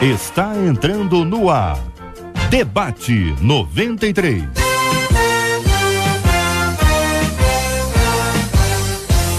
Está entrando no ar. Debate 93.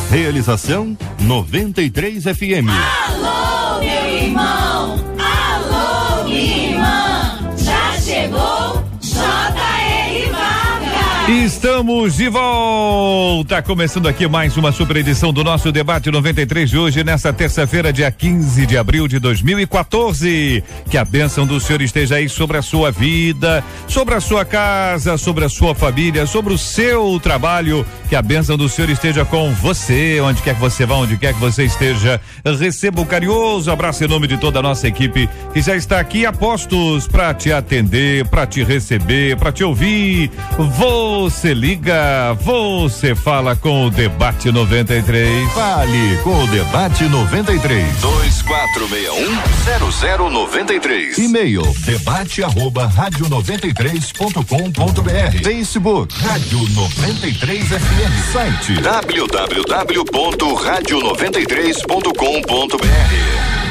Realização 93 FM. Alô, meu irmão! Alô, minha irmã! Já chegou J.R. Vargas! Estamos de volta, começando aqui mais uma super edição do nosso Debate 93 de hoje, nesta terça-feira, dia 15 de abril de 2014. Que a bênção do Senhor esteja aí sobre a sua vida, sobre a sua casa, sobre a sua família, sobre o seu trabalho. Que a bênção do Senhor esteja com você, onde quer que você vá, onde quer que você esteja. Receba um carinhoso abraço em nome de toda a nossa equipe que já está aqui a postos para te atender, para te receber, para te ouvir. Você liga, você fala com o Debate 93. Fale com o Debate 93. 2461-0093. E-mail debate@radio93.com.br. Facebook Rádio 93 FM. Site www.radio93.com.br.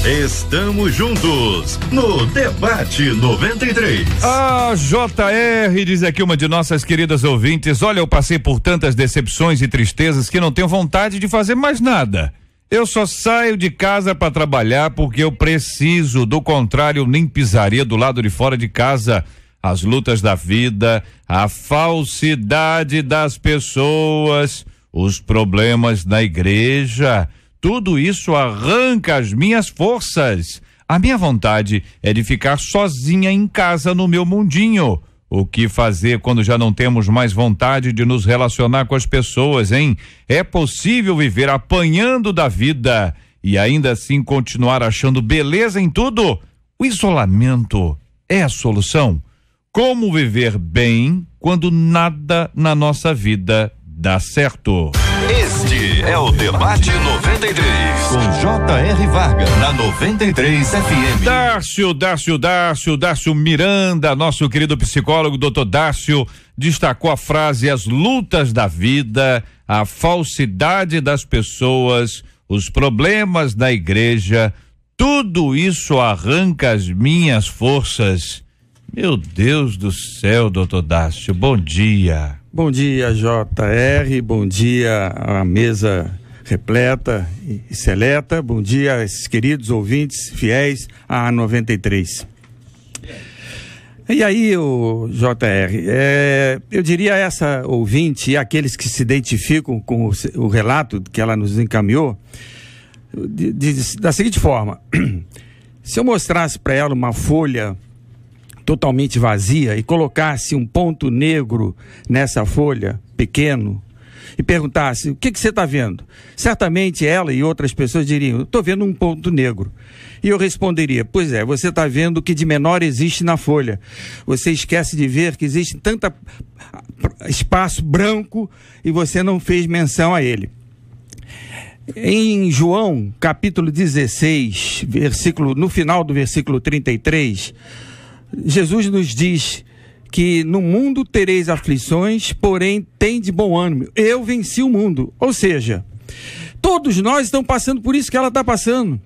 Estamos juntos no Debate 93. A JR diz aqui, uma de nossas queridas ouvintes: olha, eu passei por tantas decepções e tristezas que não tenho vontade de fazer mais nada. Eu só saio de casa para trabalhar porque eu preciso, do contrário eu nem pisaria do lado de fora de casa. As lutas da vida, a falsidade das pessoas, os problemas na igreja, tudo isso arranca as minhas forças. A minha vontade é de ficar sozinha em casa no meu mundinho. O que fazer quando já não temos mais vontade de nos relacionar com as pessoas, hein? É possível viver apanhando da vida e ainda assim continuar achando beleza em tudo? O isolamento é a solução? Como viver bem quando nada na nossa vida dá certo? Este é o Debate 93. Com J.R. Vargas na 93 FM. Dácio Miranda, nosso querido psicólogo, doutor Dácio, destacou a frase: as lutas da vida, a falsidade das pessoas, os problemas da igreja, tudo isso arranca as minhas forças. Meu Deus do céu, doutor Dácio, bom dia. Bom dia, JR, bom dia à mesa repleta e seleta, bom dia a esses queridos ouvintes fiéis à 93. E aí, o JR, eu diria a essa ouvinte e aqueles que se identificam com o relato que ela nos encaminhou, da seguinte forma: se eu mostrasse para ela uma folha totalmente vazia e colocasse um ponto negro nessa folha, pequeno, e perguntasse: o que você está vendo? Certamente ela e outras pessoas diriam: estou vendo um ponto negro. E eu responderia: pois é, você está vendo o que de menor existe na folha. Você esquece de ver que existe tanto espaço branco e você não fez menção a ele. Em João, capítulo 16, no final do versículo 33, Jesus nos diz que no mundo tereis aflições, porém tende bom ânimo. Eu venci o mundo. Ou seja, todos nós estamos passando por isso que ela está passando.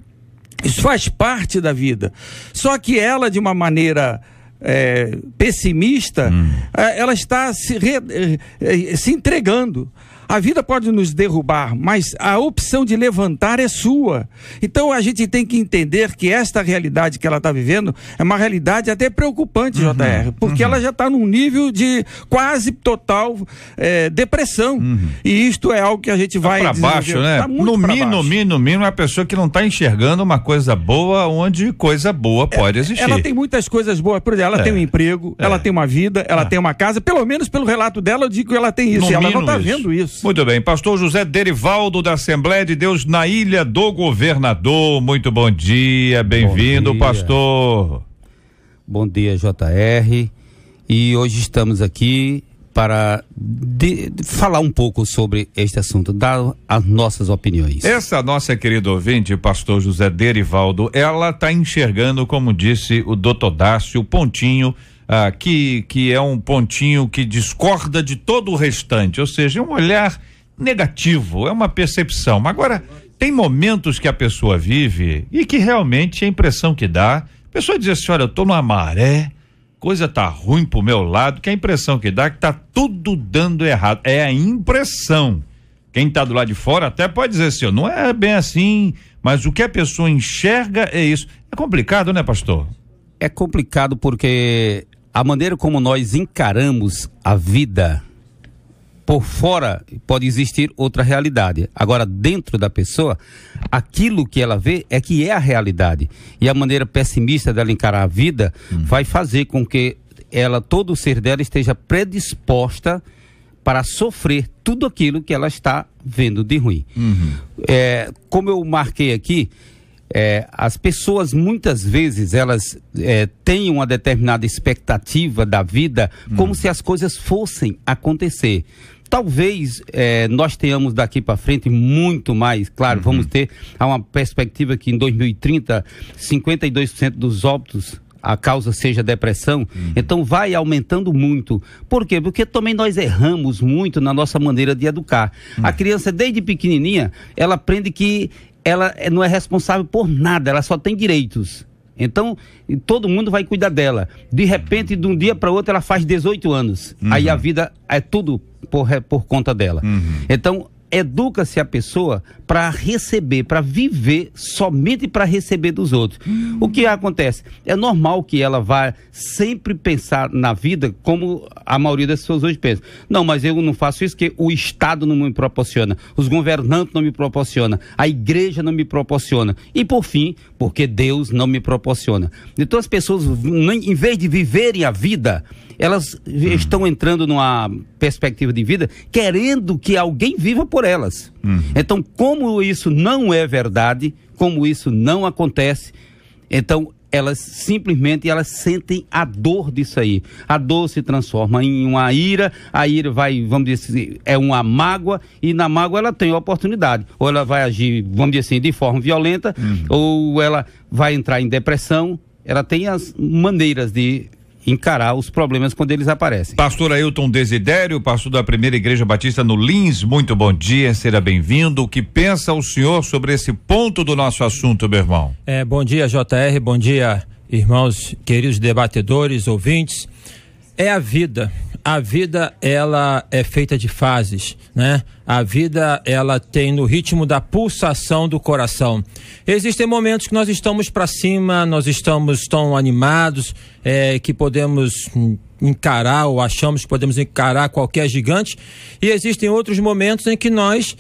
Isso faz parte da vida. Só que ela, de uma maneira pessimista, ela está se entregando. A vida pode nos derrubar, mas a opção de levantar é sua. Então a gente tem que entender que esta realidade que ela está vivendo é uma realidade até preocupante, JR, porque ela já está num nível de quase total depressão. E isto é algo que a gente vai para baixo, né? Tá no mínimo, é a pessoa que não está enxergando uma coisa boa onde coisa boa pode existir. Ela tem muitas coisas boas, por exemplo, ela tem um emprego, ela tem uma vida, ela tem uma casa, pelo menos pelo relato dela eu digo que ela tem isso, e ela não está vendo isso. Muito bem, pastor José Derivaldo da Assembleia de Deus na Ilha do Governador, muito bom dia, bem-vindo, pastor. Bom dia, JR, e hoje estamos aqui para falar um pouco sobre este assunto, dar as nossas opiniões. Essa nossa querida ouvinte, pastor José Derivaldo, ela está enxergando, como disse o doutor Dácio, o pontinho que é um pontinho que discorda de todo o restante, ou seja, um olhar negativo, é uma percepção. Agora, tem momentos que a pessoa vive e que realmente a impressão que dá, a pessoa diz assim, olha, eu tô numa maré, coisa tá ruim pro meu lado, que a impressão que dá é que tá tudo dando errado. É a impressão. Quem tá do lado de fora até pode dizer assim, não é bem assim, mas o que a pessoa enxerga é isso. É complicado, né, pastor? É complicado porque a maneira como nós encaramos a vida, por fora pode existir outra realidade. Agora, dentro da pessoa, aquilo que ela vê é que é a realidade. E a maneira pessimista dela encarar a vida vai fazer com que ela, todo o ser dela esteja predisposta para sofrer tudo aquilo que ela está vendo de ruim. Como eu marquei aqui, as pessoas muitas vezes elas têm uma determinada expectativa da vida como se as coisas fossem acontecer. Talvez nós tenhamos daqui para frente muito mais, claro, vamos ter uma perspectiva que em 2030 52% dos óbitos a causa seja depressão, então vai aumentando muito. Por quê? Porque também nós erramos muito na nossa maneira de educar. A criança desde pequenininha, ela aprende que ela não é responsável por nada, ela só tem direitos. Então, todo mundo vai cuidar dela. De repente, de um dia para outro, ela faz 18 anos. Aí a vida é tudo por conta dela. Então, educa-se a pessoa para receber, para viver somente para receber dos outros. O que acontece? É normal que ela vá sempre pensar na vida como a maioria das pessoas hoje pensa. Não, mas eu não faço isso porque o Estado não me proporciona, os governantes não me proporcionam, a igreja não me proporciona e por fim, porque Deus não me proporciona. Então as pessoas, em vez de viverem a vida, elas estão entrando numa perspectiva de vida querendo que alguém viva por elas. Então, como isso não é verdade, como isso não acontece, então elas simplesmente sentem a dor disso aí. A dor se transforma em uma ira, a ira vai, vamos dizer assim, é uma mágoa, e na mágoa ela tem a oportunidade. Ou ela vai agir, vamos dizer assim, de forma violenta, ou ela vai entrar em depressão. Ela tem as maneiras de encarar os problemas quando eles aparecem. Pastor Ailton Desidério, pastor da Primeira Igreja Batista no Lins, muito bom dia, seja bem-vindo. O que pensa o senhor sobre esse ponto do nosso assunto, meu irmão? Bom dia, JR, bom dia, irmãos, queridos debatedores, ouvintes. É a vida. A vida, ela é feita de fases, né? A vida, ela tem no ritmo da pulsação do coração. Existem momentos que nós estamos para cima, nós estamos tão animados, que podemos encarar ou achamos que podemos encarar qualquer gigante, e existem outros momentos em que nós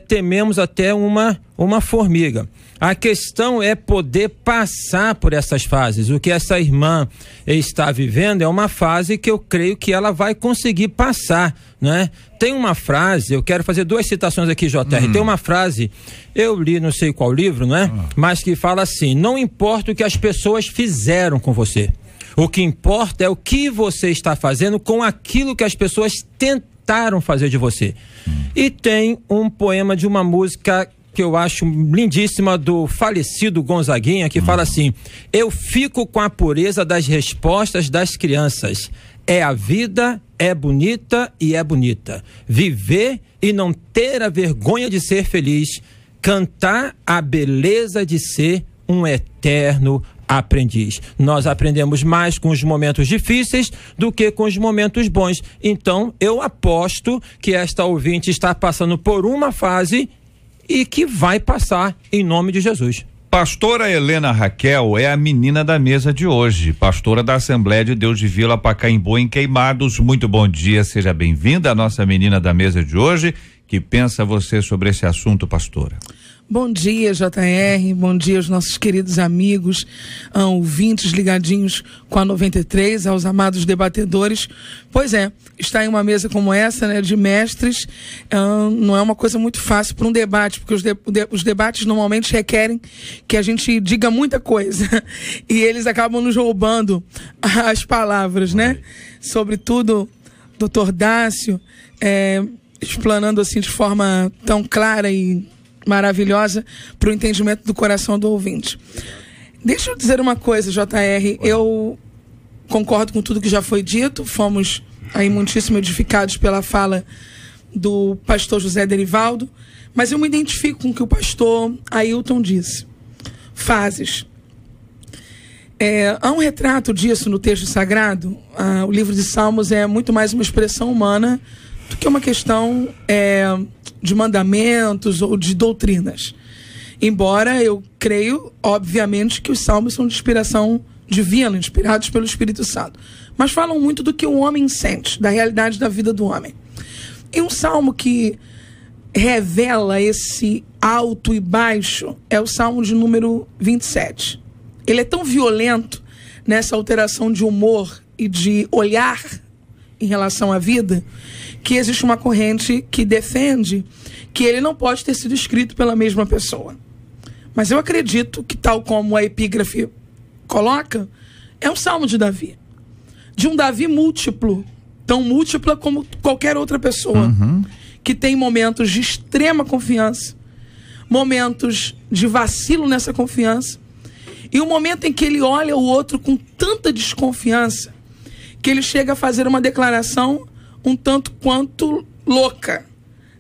tememos até uma formiga. A questão é poder passar por essas fases. O que essa irmã está vivendo é uma fase que eu creio que ela vai conseguir passar, né? Tem uma frase, eu quero fazer duas citações aqui, JR. Tem uma frase, eu li não sei qual livro, né? Mas que fala assim: não importa o que as pessoas fizeram com você, o que importa é o que você está fazendo com aquilo que as pessoas tentaram fazer de você. E tem um poema de uma música que eu acho lindíssima, do falecido Gonzaguinha, que fala assim: eu fico com a pureza das respostas das crianças. É a vida, é bonita e é bonita. Viver e não ter a vergonha de ser feliz. Cantar a beleza de ser um eterno aprendiz. Nós aprendemos mais com os momentos difíceis do que com os momentos bons. Então, eu aposto que esta ouvinte está passando por uma fase e que vai passar em nome de Jesus. Pastora Helena Raquel é a menina da mesa de hoje, pastora da Assembleia de Deus de Vila Pacaembu, em Queimados. Muito bom dia, seja bem-vinda, a nossa menina da mesa de hoje. Que pensa você sobre esse assunto, pastora? Bom dia, JR, bom dia aos nossos queridos amigos, ouvintes ligadinhos com a 93, aos amados debatedores. Pois é, estar em uma mesa como essa, né, de mestres, não é uma coisa muito fácil para um debate, porque os debates normalmente requerem que a gente diga muita coisa, e eles acabam nos roubando as palavras, né? Sobretudo, Dr. Dácio, explanando assim de forma tão clara e maravilhosa para o entendimento do coração do ouvinte. Deixa eu dizer uma coisa, JR, eu concordo com tudo que já foi dito, fomos aí muitíssimo edificados pela fala do pastor José Derivaldo, Mas eu me identifico com o que o pastor Ailton disse. Fases. Há um retrato disso no texto sagrado. O livro de Salmos é muito mais uma expressão humana do que uma questão de mandamentos ou de doutrinas. Embora eu creio, obviamente, que os salmos são de inspiração divina, inspirados pelo Espírito Santo. Mas falam muito do que o homem sente, da realidade da vida do homem. E um salmo que revela esse alto e baixo é o Salmo de número 27. Ele é tão violento nessa alteração de humor e de olhar em relação à vida, que existe uma corrente que defende que ele não pode ter sido escrito pela mesma pessoa. Mas eu acredito que, tal como a epígrafe coloca, é um salmo de Davi. De um Davi múltiplo, tão múltipla como qualquer outra pessoa, que tem momentos de extrema confiança, momentos de vacilo nessa confiança, e um momento em que ele olha o outro com tanta desconfiança, que ele chega a fazer uma declaração um tanto quanto louca,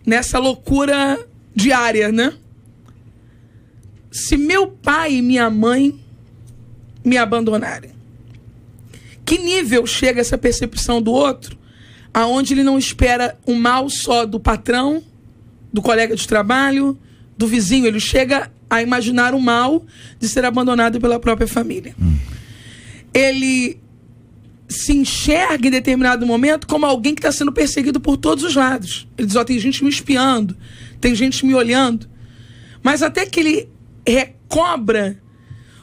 nessa loucura diária, né? Se meu pai e minha mãe me abandonarem. Que nível chega essa percepção do outro, aonde ele não espera o mal só do patrão, do colega de trabalho, do vizinho, ele chega a imaginar o mal de ser abandonado pela própria família. Ele se enxerga em determinado momento como alguém que está sendo perseguido por todos os lados. Ele diz, tem gente me espiando, tem gente me olhando. Mas até que ele recobra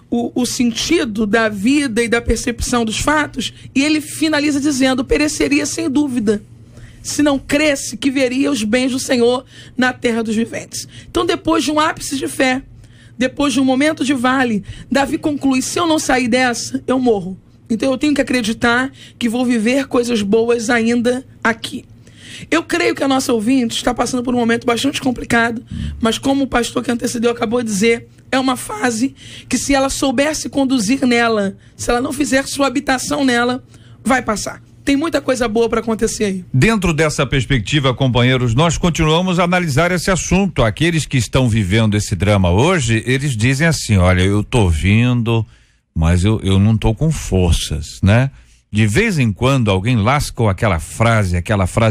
o sentido da vida e da percepção dos fatos, e ele finaliza dizendo, pereceria sem dúvida, se não cresce que veria os bens do Senhor na terra dos viventes. Então, depois de um ápice de fé, depois de um momento de vale, Davi conclui, se eu não sair dessa, eu morro. Então eu tenho que acreditar que vou viver coisas boas ainda aqui. Eu creio que a nossa ouvinte está passando por um momento bastante complicado, mas como o pastor que antecedeu acabou de dizer, é uma fase que, se ela soubesse conduzir nela, se ela não fizer sua habitação nela, vai passar. Tem muita coisa boa para acontecer aí. Dentro dessa perspectiva, companheiros, nós continuamos a analisar esse assunto. Aqueles que estão vivendo esse drama hoje, eles dizem assim, olha, eu tô vindo, mas eu não tô com forças, né? De vez em quando alguém lasca aquela frase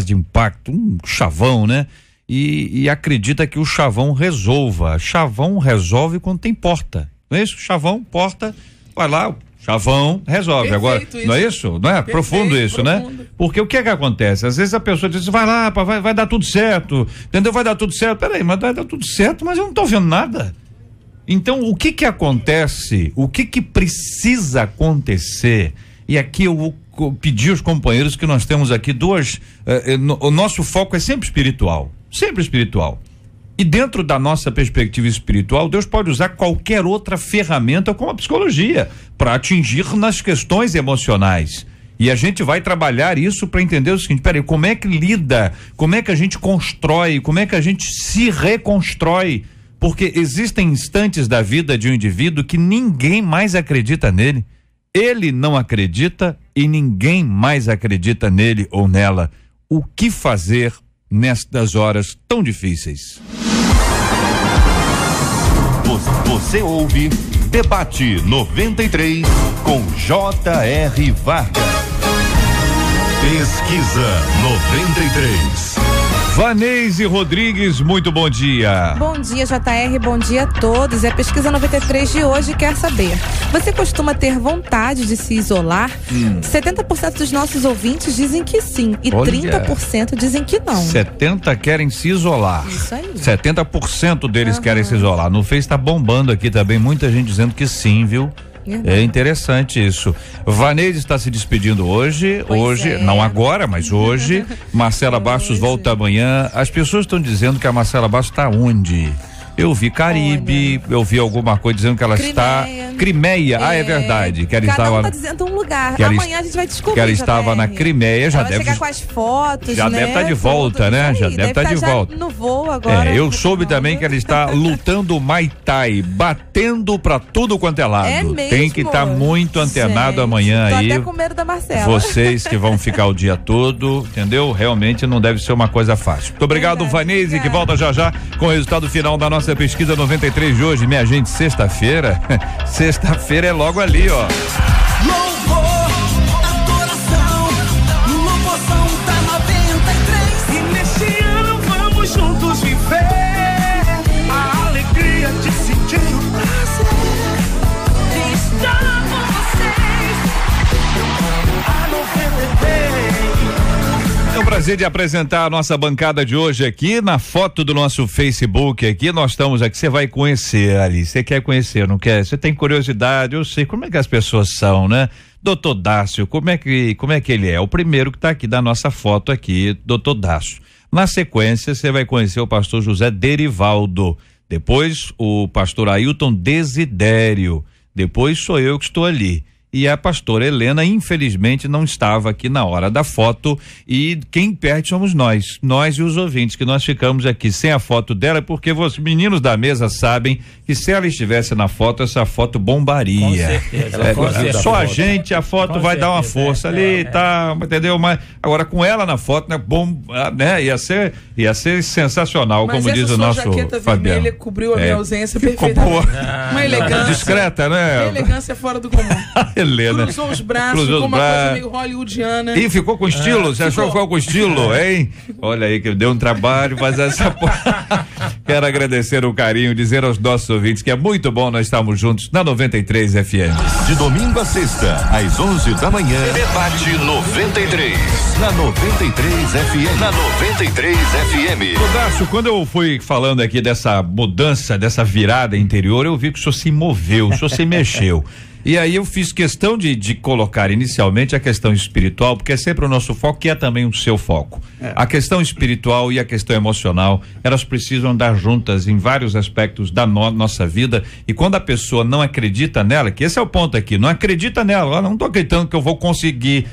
de impacto, um chavão, né? E acredita que o chavão resolva. Chavão resolve quando tem porta, não é isso? Chavão, porta, vai lá, chavão, resolve. Perfeito. Agora, isso. Não é isso? Não é? Perfeito, profundo isso, profundo. Né? Porque o que é que acontece? Às vezes a pessoa diz, vai lá, vai dar tudo certo, entendeu? Vai dar tudo certo. Peraí, mas vai dar tudo certo, mas eu não tô vendo nada. Então, o que acontece? O que precisa acontecer? E aqui eu vou pedir aos companheiros que nós temos aqui o nosso foco é sempre espiritual. Sempre espiritual. E dentro da nossa perspectiva espiritual, Deus pode usar qualquer outra ferramenta como a psicologia para atingir nas questões emocionais. E a gente vai trabalhar isso para entender o seguinte, peraí, como é que lida, como é que a gente constrói, como é que a gente se reconstrói, porque existem instantes da vida de um indivíduo que ninguém mais acredita nele. Ele não acredita e ninguém mais acredita nele ou nela. O que fazer nestas horas tão difíceis? Você ouve Debate 93 com J.R. Varga. Pesquisa 93. Vaneise Rodrigues, muito bom dia. Bom dia, JR, bom dia a todos. E a pesquisa 93 de hoje quer saber: você costuma ter vontade de se isolar? 70% dos nossos ouvintes dizem que sim e olha, 30% dizem que não. 70% querem se isolar. Isso aí. 70% deles querem se isolar. No Face tá bombando aqui também, muita gente dizendo que sim, viu? É interessante isso. Vaneide está se despedindo hoje, não agora, mas hoje. Marcela Bastos volta amanhã. As pessoas estão dizendo que a Marcela Bastos está onde? Eu vi Caribe, eu vi alguma coisa dizendo que ela está Crimeia. É verdade. Que ela Cada estava. um tá dizendo um lugar. que ela Amanhã a gente vai descobrir. Que ela estava na Crimeia, já ela deve vai chegar com as fotos, já né? deve estar de volta, né? Já deve estar de volta. No voo agora. Eu soube também que ela está lutando Muay Thai, batendo pra tudo quanto é lado. É mesmo? Tem que estar muito antenado Gente, amanhã tô aí. até com medo da Marcela. Vocês que vão ficar o dia todo, entendeu? Realmente não deve ser uma coisa fácil. Muito obrigado, Vanese, que volta já já com o resultado final da nossa pesquisa 93 de hoje. Minha gente, sexta-feira, sexta-feira é logo ali, ó. Louvor, adoração, louvozão da 93. E nesse ano vamos juntos viver a alegria de sentir o prazer de estar com vocês. A 93. É um prazer de apresentar a nossa bancada de hoje aqui. Na foto do nosso Facebook aqui, nós estamos aqui, você vai conhecer ali, você quer conhecer, não quer? Você tem curiosidade, eu sei como é que as pessoas são, né? Doutor Dácio, como é que ele é? O primeiro que está aqui da nossa foto aqui, Doutor Dácio. Na sequência, você vai conhecer o pastor José Derivaldo, depois o pastor Ailton Desidério, depois sou eu que estou ali. E a pastora Helena, infelizmente, não estava aqui na hora da foto, e quem perde somos nós e os ouvintes, que nós ficamos aqui sem a foto dela, porque os meninos da mesa sabem que se ela estivesse na foto, essa foto bombaria. Com certeza. Só a gente, a foto vai dar uma força ali, tá, entendeu? Mas agora com ela na foto, né, né, ia ser sensacional, Mas como diz o nosso jaqueta Fabiano. vermelha cobriu a minha ausência Ficou perfeitamente. boa. Uma elegância. Discreta, né? Uma elegância fora do comum. Helena. Cruzou os braços, ficou uma coisa meio hollywoodiana. E ficou com estilo? Você achou que ficou com estilo, hein? Olha aí que deu um trabalho fazer essa. Quero agradecer o carinho, dizer aos nossos ouvintes que é muito bom nós estarmos juntos na 93 FM. De domingo a sexta, às 11 da manhã. Debate 93. Na 93 FM. Na 93 FM. Rodácio, quando eu fui falando aqui dessa mudança, dessa virada interior, eu vi que o senhor se moveu, o senhor se mexeu. E aí eu fiz questão de colocar inicialmente a questão espiritual, porque é sempre o nosso foco, que é também o seu foco. A questão espiritual e a questão emocional, elas precisam andar juntas em vários aspectos da nossa vida, e quando a pessoa não acredita nela, que esse é o ponto aqui, não acredita nela, não tô acreditando que eu vou conseguir.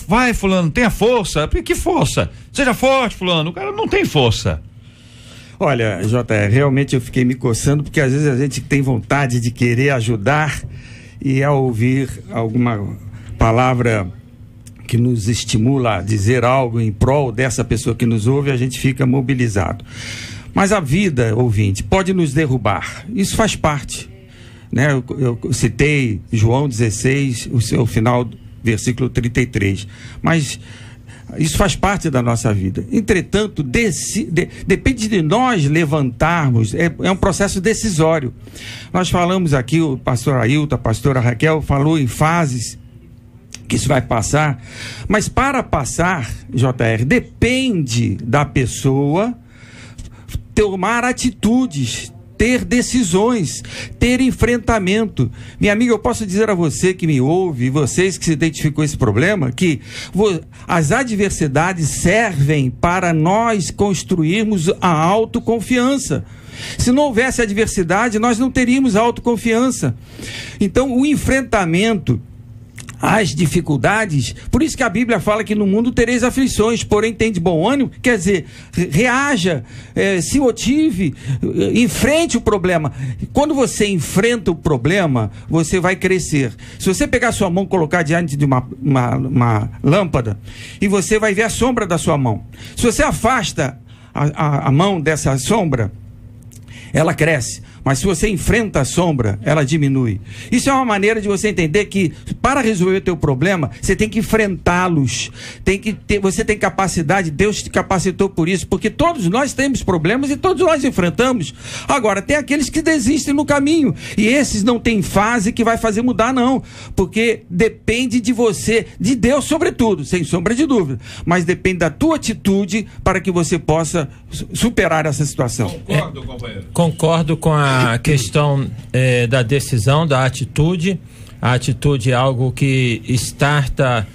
Vai, fulano, tenha força. Que força? Seja forte, fulano. O cara não tem força. Olha, JR, realmente eu fiquei me coçando, porque às vezes a gente tem vontade de querer ajudar, e ao ouvir alguma palavra que nos estimula a dizer algo em prol dessa pessoa que nos ouve, a gente fica mobilizado. Mas a vida, ouvinte, pode nos derrubar. Isso faz parte, né? Eu citei João 16, o seu final, versículo 33. Mas isso faz parte da nossa vida. Entretanto, depende de nós levantarmos, é um processo decisório. Nós falamos aqui, o pastor Ailton, a pastora Raquel falou em fases que isso vai passar, mas para passar, JR, depende da pessoa tomar atitudes, ter decisões, ter enfrentamento. Minha amiga, eu posso dizer a você que me ouve, vocês que se identificam com esse problema, que as adversidades servem para nós construirmos a autoconfiança. Se não houvesse adversidade, nós não teríamos autoconfiança. Então, o enfrentamento as dificuldades, por isso que a Bíblia fala que no mundo tereis aflições, porém tem de bom ânimo, quer dizer, reaja, se motive, enfrente o problema. Quando você enfrenta o problema, você vai crescer. Se você pegar sua mão e colocar diante de uma lâmpada, e você vai ver a sombra da sua mão. Se você afasta a mão dessa sombra, ela cresce. Mas se você enfrenta a sombra, ela diminui. Isso é uma maneira de você entender que para resolver o teu problema, você tem que enfrentá-los. Você tem capacidade, Deus te capacitou por isso, porque todos nós temos problemas e todos nós enfrentamos. Agora, tem aqueles que desistem no caminho, e esses não tem fase que vai fazer mudar, não. Porque depende de você, de Deus sobretudo, sem sombra de dúvida. Mas depende da tua atitude para que você possa superar essa situação. Concordo, companheiro. Concordo com a questão da decisão, da atitude. A atitude é algo que starta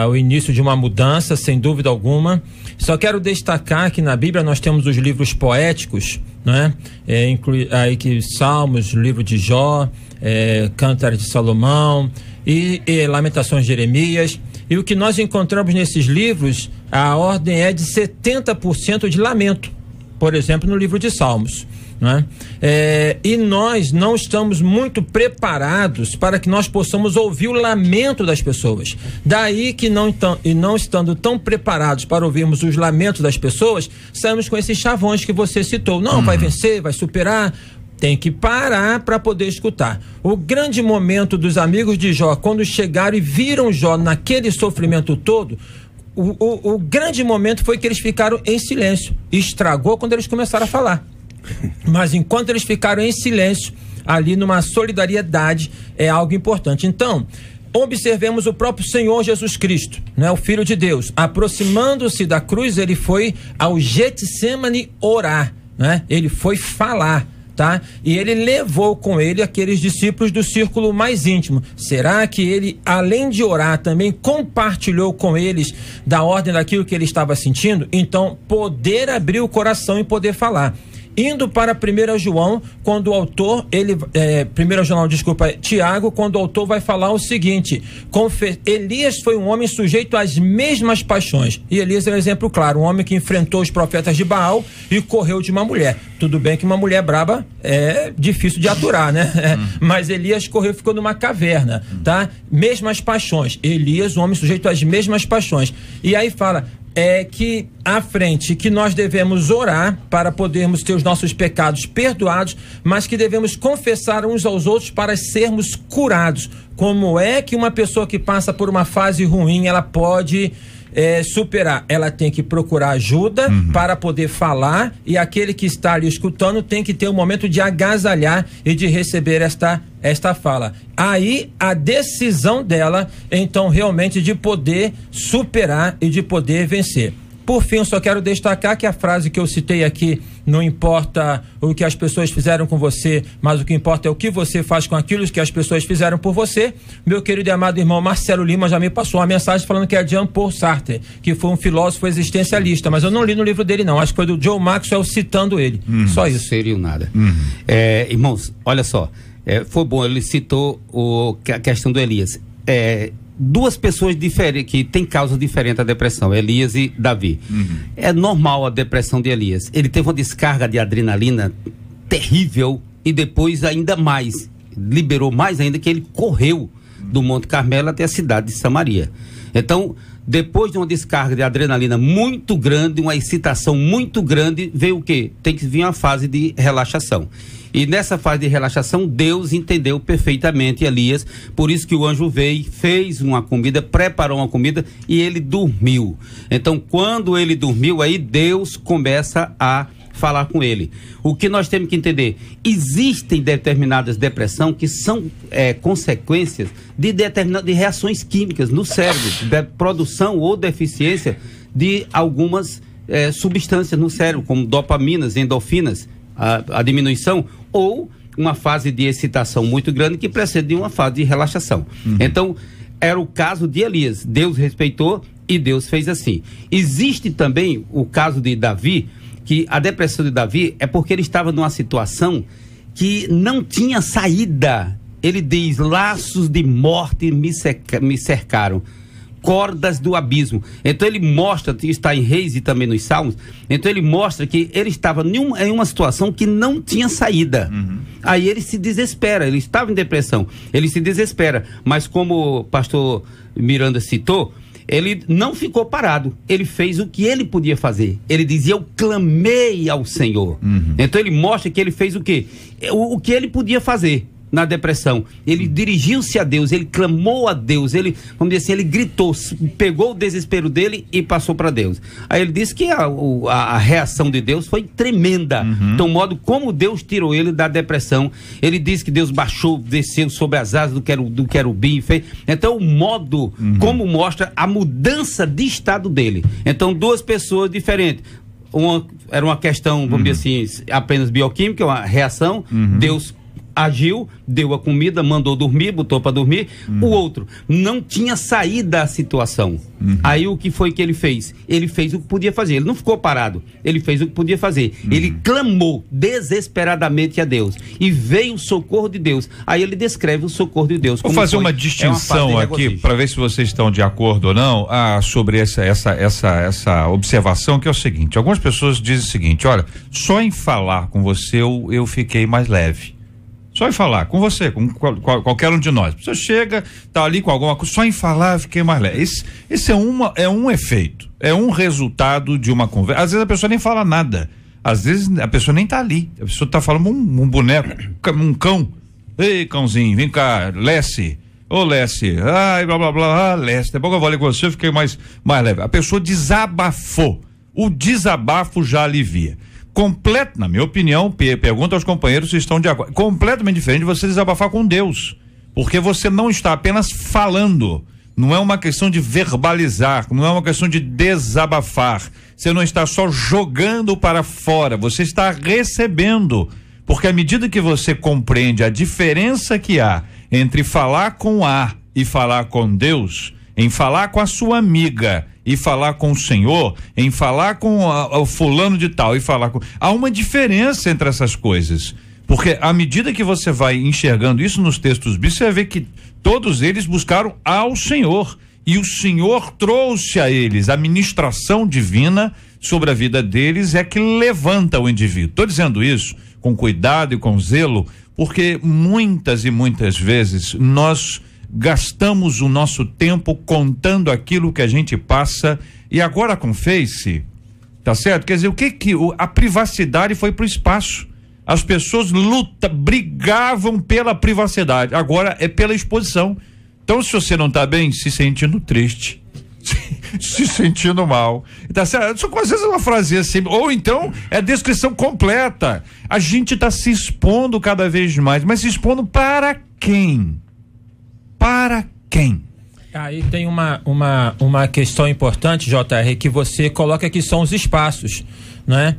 o início de uma mudança, sem dúvida alguma. Só quero destacar que na Bíblia nós temos os livros poéticos, né? Inclui aí que Salmos, livro de Jó, Cântaros de Salomão e Lamentações de Jeremias. E o que nós encontramos nesses livros, a ordem é de 70% de lamento, por exemplo, no livro de Salmos, né? E nós não estamos muito preparados para que nós possamos ouvir o lamento das pessoas. Daí que não estando tão preparados para ouvirmos os lamentos das pessoas, saímos com esses chavões que você citou. Não, vai vencer, vai superar. Tem que parar para poder escutar. O grande momento dos amigos de Jó, quando chegaram e viram Jó naquele sofrimento todo, o grande momento foi que eles ficaram em silêncio. Estragou quando eles começaram a falar. Mas enquanto eles ficaram em silêncio, ali numa solidariedade, é algo importante. Então, observemos o próprio Senhor Jesus Cristo, né, o Filho de Deus. Aproximando-se da cruz, ele foi ao Getsêmani orar, né? Ele foi falar. Tá? E ele levou com ele aqueles discípulos do círculo mais íntimo. Será que ele, além de orar, também compartilhou com eles da ordem daquilo que ele estava sentindo? Então, poder abrir o coração e poder falar. Indo para 1 João, quando o autor, Tiago, quando o autor vai falar o seguinte: Elias foi um homem sujeito às mesmas paixões. E Elias é um exemplo claro, um homem que enfrentou os profetas de Baal e correu de uma mulher. Tudo bem que uma mulher braba é difícil de aturar, né? Mas Elias correu e ficou numa caverna, tá? Mesmas paixões. Elias, um homem sujeito às mesmas paixões. E aí fala que à frente, que nós devemos orar para podermos ter os nossos pecados perdoados, mas que devemos confessar uns aos outros para sermos curados. Como é que uma pessoa que passa por uma fase ruim, ela pode superar? Ela tem que procurar ajuda para poder falar, e aquele que está ali escutando tem que ter um momento de agasalhar e de receber esta fala. Aí a decisão dela, então, realmente de poder superar e de poder vencer. Por fim, eu só quero destacar que a frase que eu citei aqui, não importa o que as pessoas fizeram com você, mas o que importa é o que você faz com aquilo que as pessoas fizeram por você. Meu querido e amado irmão Marcelo Lima já me passou uma mensagem falando que é Jean-Paul Sartre, que foi um filósofo existencialista, mas eu não li no livro dele não, acho que foi do John Maxwell citando ele, só isso. Seria nada. Irmãos, olha só, foi bom, ele citou a questão do Elias. Duas pessoas diferentes, que têm causas diferentes da depressão, Elias e Davi. É normal a depressão de Elias. Ele teve uma descarga de adrenalina terrível e depois ainda mais, liberou mais ainda, que ele correu do Monte Carmelo até a cidade de Samaria. Então, depois de uma descarga de adrenalina muito grande, uma excitação muito grande, veio o quê? Tem que vir uma fase de relaxação. E nessa fase de relaxação, Deus entendeu perfeitamente Elias, por isso que o anjo veio, fez uma comida, preparou uma comida e ele dormiu. Então, quando ele dormiu, aí Deus começa a falar com ele. O que nós temos que entender? Existem determinadas depressões que são consequências de reações químicas no cérebro, de produção ou deficiência de algumas substâncias no cérebro, como dopaminas, endorfinas, a diminuição, ou uma fase de excitação muito grande que precede de uma fase de relaxação. Então, era o caso de Elias. Deus respeitou e Deus fez assim. Existe também o caso de Davi, que a depressão de Davi é porque ele estava numa situação que não tinha saída. Ele diz: laços de morte me cercaram, cordas do abismo. Então ele mostra, está em Reis e também nos Salmos, então ele mostra que ele estava em uma situação que não tinha saída. Aí ele se desespera, ele estava em depressão, ele se desespera, mas como o pastor Miranda citou, ele não ficou parado, ele fez o que ele podia fazer. Ele dizia: eu clamei ao Senhor. Então ele mostra que ele fez o quê? O que ele podia fazer na depressão. Ele dirigiu-se a Deus, ele clamou a Deus, ele, vamos dizer assim, ele gritou, pegou o desespero dele e passou para Deus. Aí ele disse que a reação de Deus foi tremenda. Então, o modo como Deus tirou ele da depressão, ele disse que Deus baixou, desceu sobre as asas do querubim, fez. Então, o modo como mostra a mudança de estado dele. Então, duas pessoas diferentes. Era uma questão, vamos dizer assim, apenas bioquímica, uma reação. Deus agiu, deu a comida, mandou dormir, botou para dormir. O outro não tinha saído da situação. Aí o que foi que ele fez? Ele fez o que podia fazer. Ele não ficou parado. Ele fez o que podia fazer. Ele clamou desesperadamente a Deus. E veio o socorro de Deus. Aí ele descreve o socorro de Deus. Vou fazer uma distinção aqui, para ver se vocês estão de acordo ou não, sobre essa observação, que é o seguinte: algumas pessoas dizem o seguinte: olha, só em falar com você eu fiquei mais leve. Só em falar com você, com qualquer um de nós. Você chega, tá ali com alguma coisa, só em falar eu fiquei mais leve. Esse é um efeito, é um resultado de uma conversa. Às vezes a pessoa nem fala nada, às vezes a pessoa nem tá ali, a pessoa tá falando um boneco, um cão. Ei, cãozinho, vem cá, Lessie. Ô, Lessie, ai, blá, blá, blá, Lessie, depois que eu falei com você, eu fiquei mais leve. A pessoa desabafou. O desabafo já alivia. Na minha opinião, pergunta aos companheiros se estão de acordo, completamente diferente de você desabafar com Deus, porque você não está apenas falando, não é uma questão de verbalizar, não é uma questão de desabafar, você não está só jogando para fora, você está recebendo, porque à medida que você compreende a diferença que há entre falar com A e falar com Deus, em falar com a sua amiga e falar com o Senhor, em falar com o fulano de tal e falar com... Há uma diferença entre essas coisas, porque à medida que você vai enxergando isso nos textos bíblicos, você vai ver que todos eles buscaram ao Senhor, e o Senhor trouxe a eles a ministração divina sobre a vida deles, é que levanta o indivíduo. Estou dizendo isso com cuidado e com zelo, porque muitas e muitas vezes nós gastamos o nosso tempo contando aquilo que a gente passa, e agora com Face, tá certo? Quer dizer, a privacidade foi pro espaço. As pessoas brigavam pela privacidade, agora é pela exposição. Então, se você não tá bem, se sentindo triste, se sentindo mal, tá certo? Só que às vezes é uma frase assim, ou então é descrição completa. A gente tá se expondo cada vez mais, mas se expondo para quem? Para quem? Aí tem uma questão importante, JR, que você coloca, que são os espaços, né?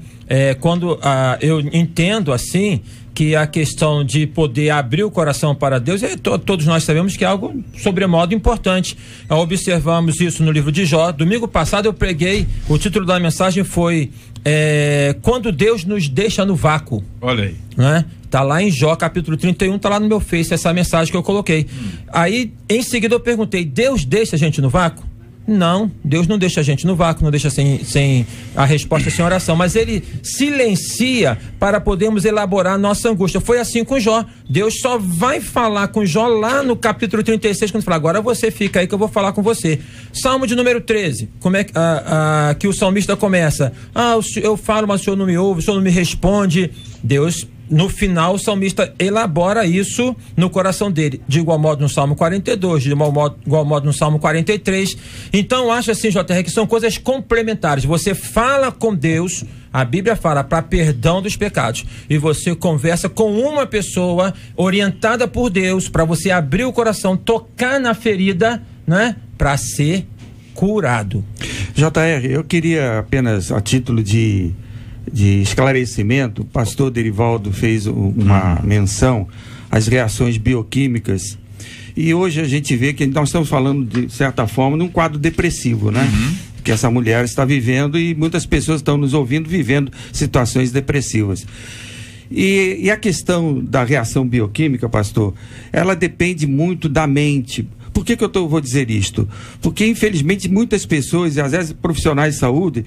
Quando eu entendo assim que a questão de poder abrir o coração para Deus, todos nós sabemos que é algo sobremodo importante. Observamos isso no livro de Jó. Domingo passado eu preguei, o título da mensagem foi Quando Deus nos deixa no vácuo. Olha aí. Né? Tá lá em Jó, capítulo 31, tá lá no meu Face, essa mensagem que eu coloquei. Aí, em seguida eu perguntei, Deus deixa a gente no vácuo? Não, Deus não deixa a gente no vácuo, não deixa sem a resposta, sem oração, mas ele silencia para podermos elaborar nossa angústia. Foi assim com Jó. Deus só vai falar com Jó lá no capítulo 36, quando fala, agora você fica aí que eu vou falar com você. Salmo de número 13, como é que o salmista começa? Eu falo, mas o Senhor não me ouve, o Senhor não me responde. Deus, no final, o salmista elabora isso no coração dele, de igual modo no Salmo 42, de igual modo no Salmo 43. Então, eu acho assim, JR, que são coisas complementares. Você fala com Deus, a Bíblia fala para perdão dos pecados, e você conversa com uma pessoa orientada por Deus, para você abrir o coração, tocar na ferida, né, para ser curado. JR, eu queria apenas, a título de esclarecimento, o pastor Derivaldo fez uma menção às reações bioquímicas, e hoje a gente vê que nós estamos falando, de certa forma, num quadro depressivo, né? Que essa mulher está vivendo, e muitas pessoas estão nos ouvindo vivendo situações depressivas. E a questão da reação bioquímica, pastor, ela depende muito da mente. Por que eu vou dizer isto? Porque, infelizmente, muitas pessoas, às vezes profissionais de saúde,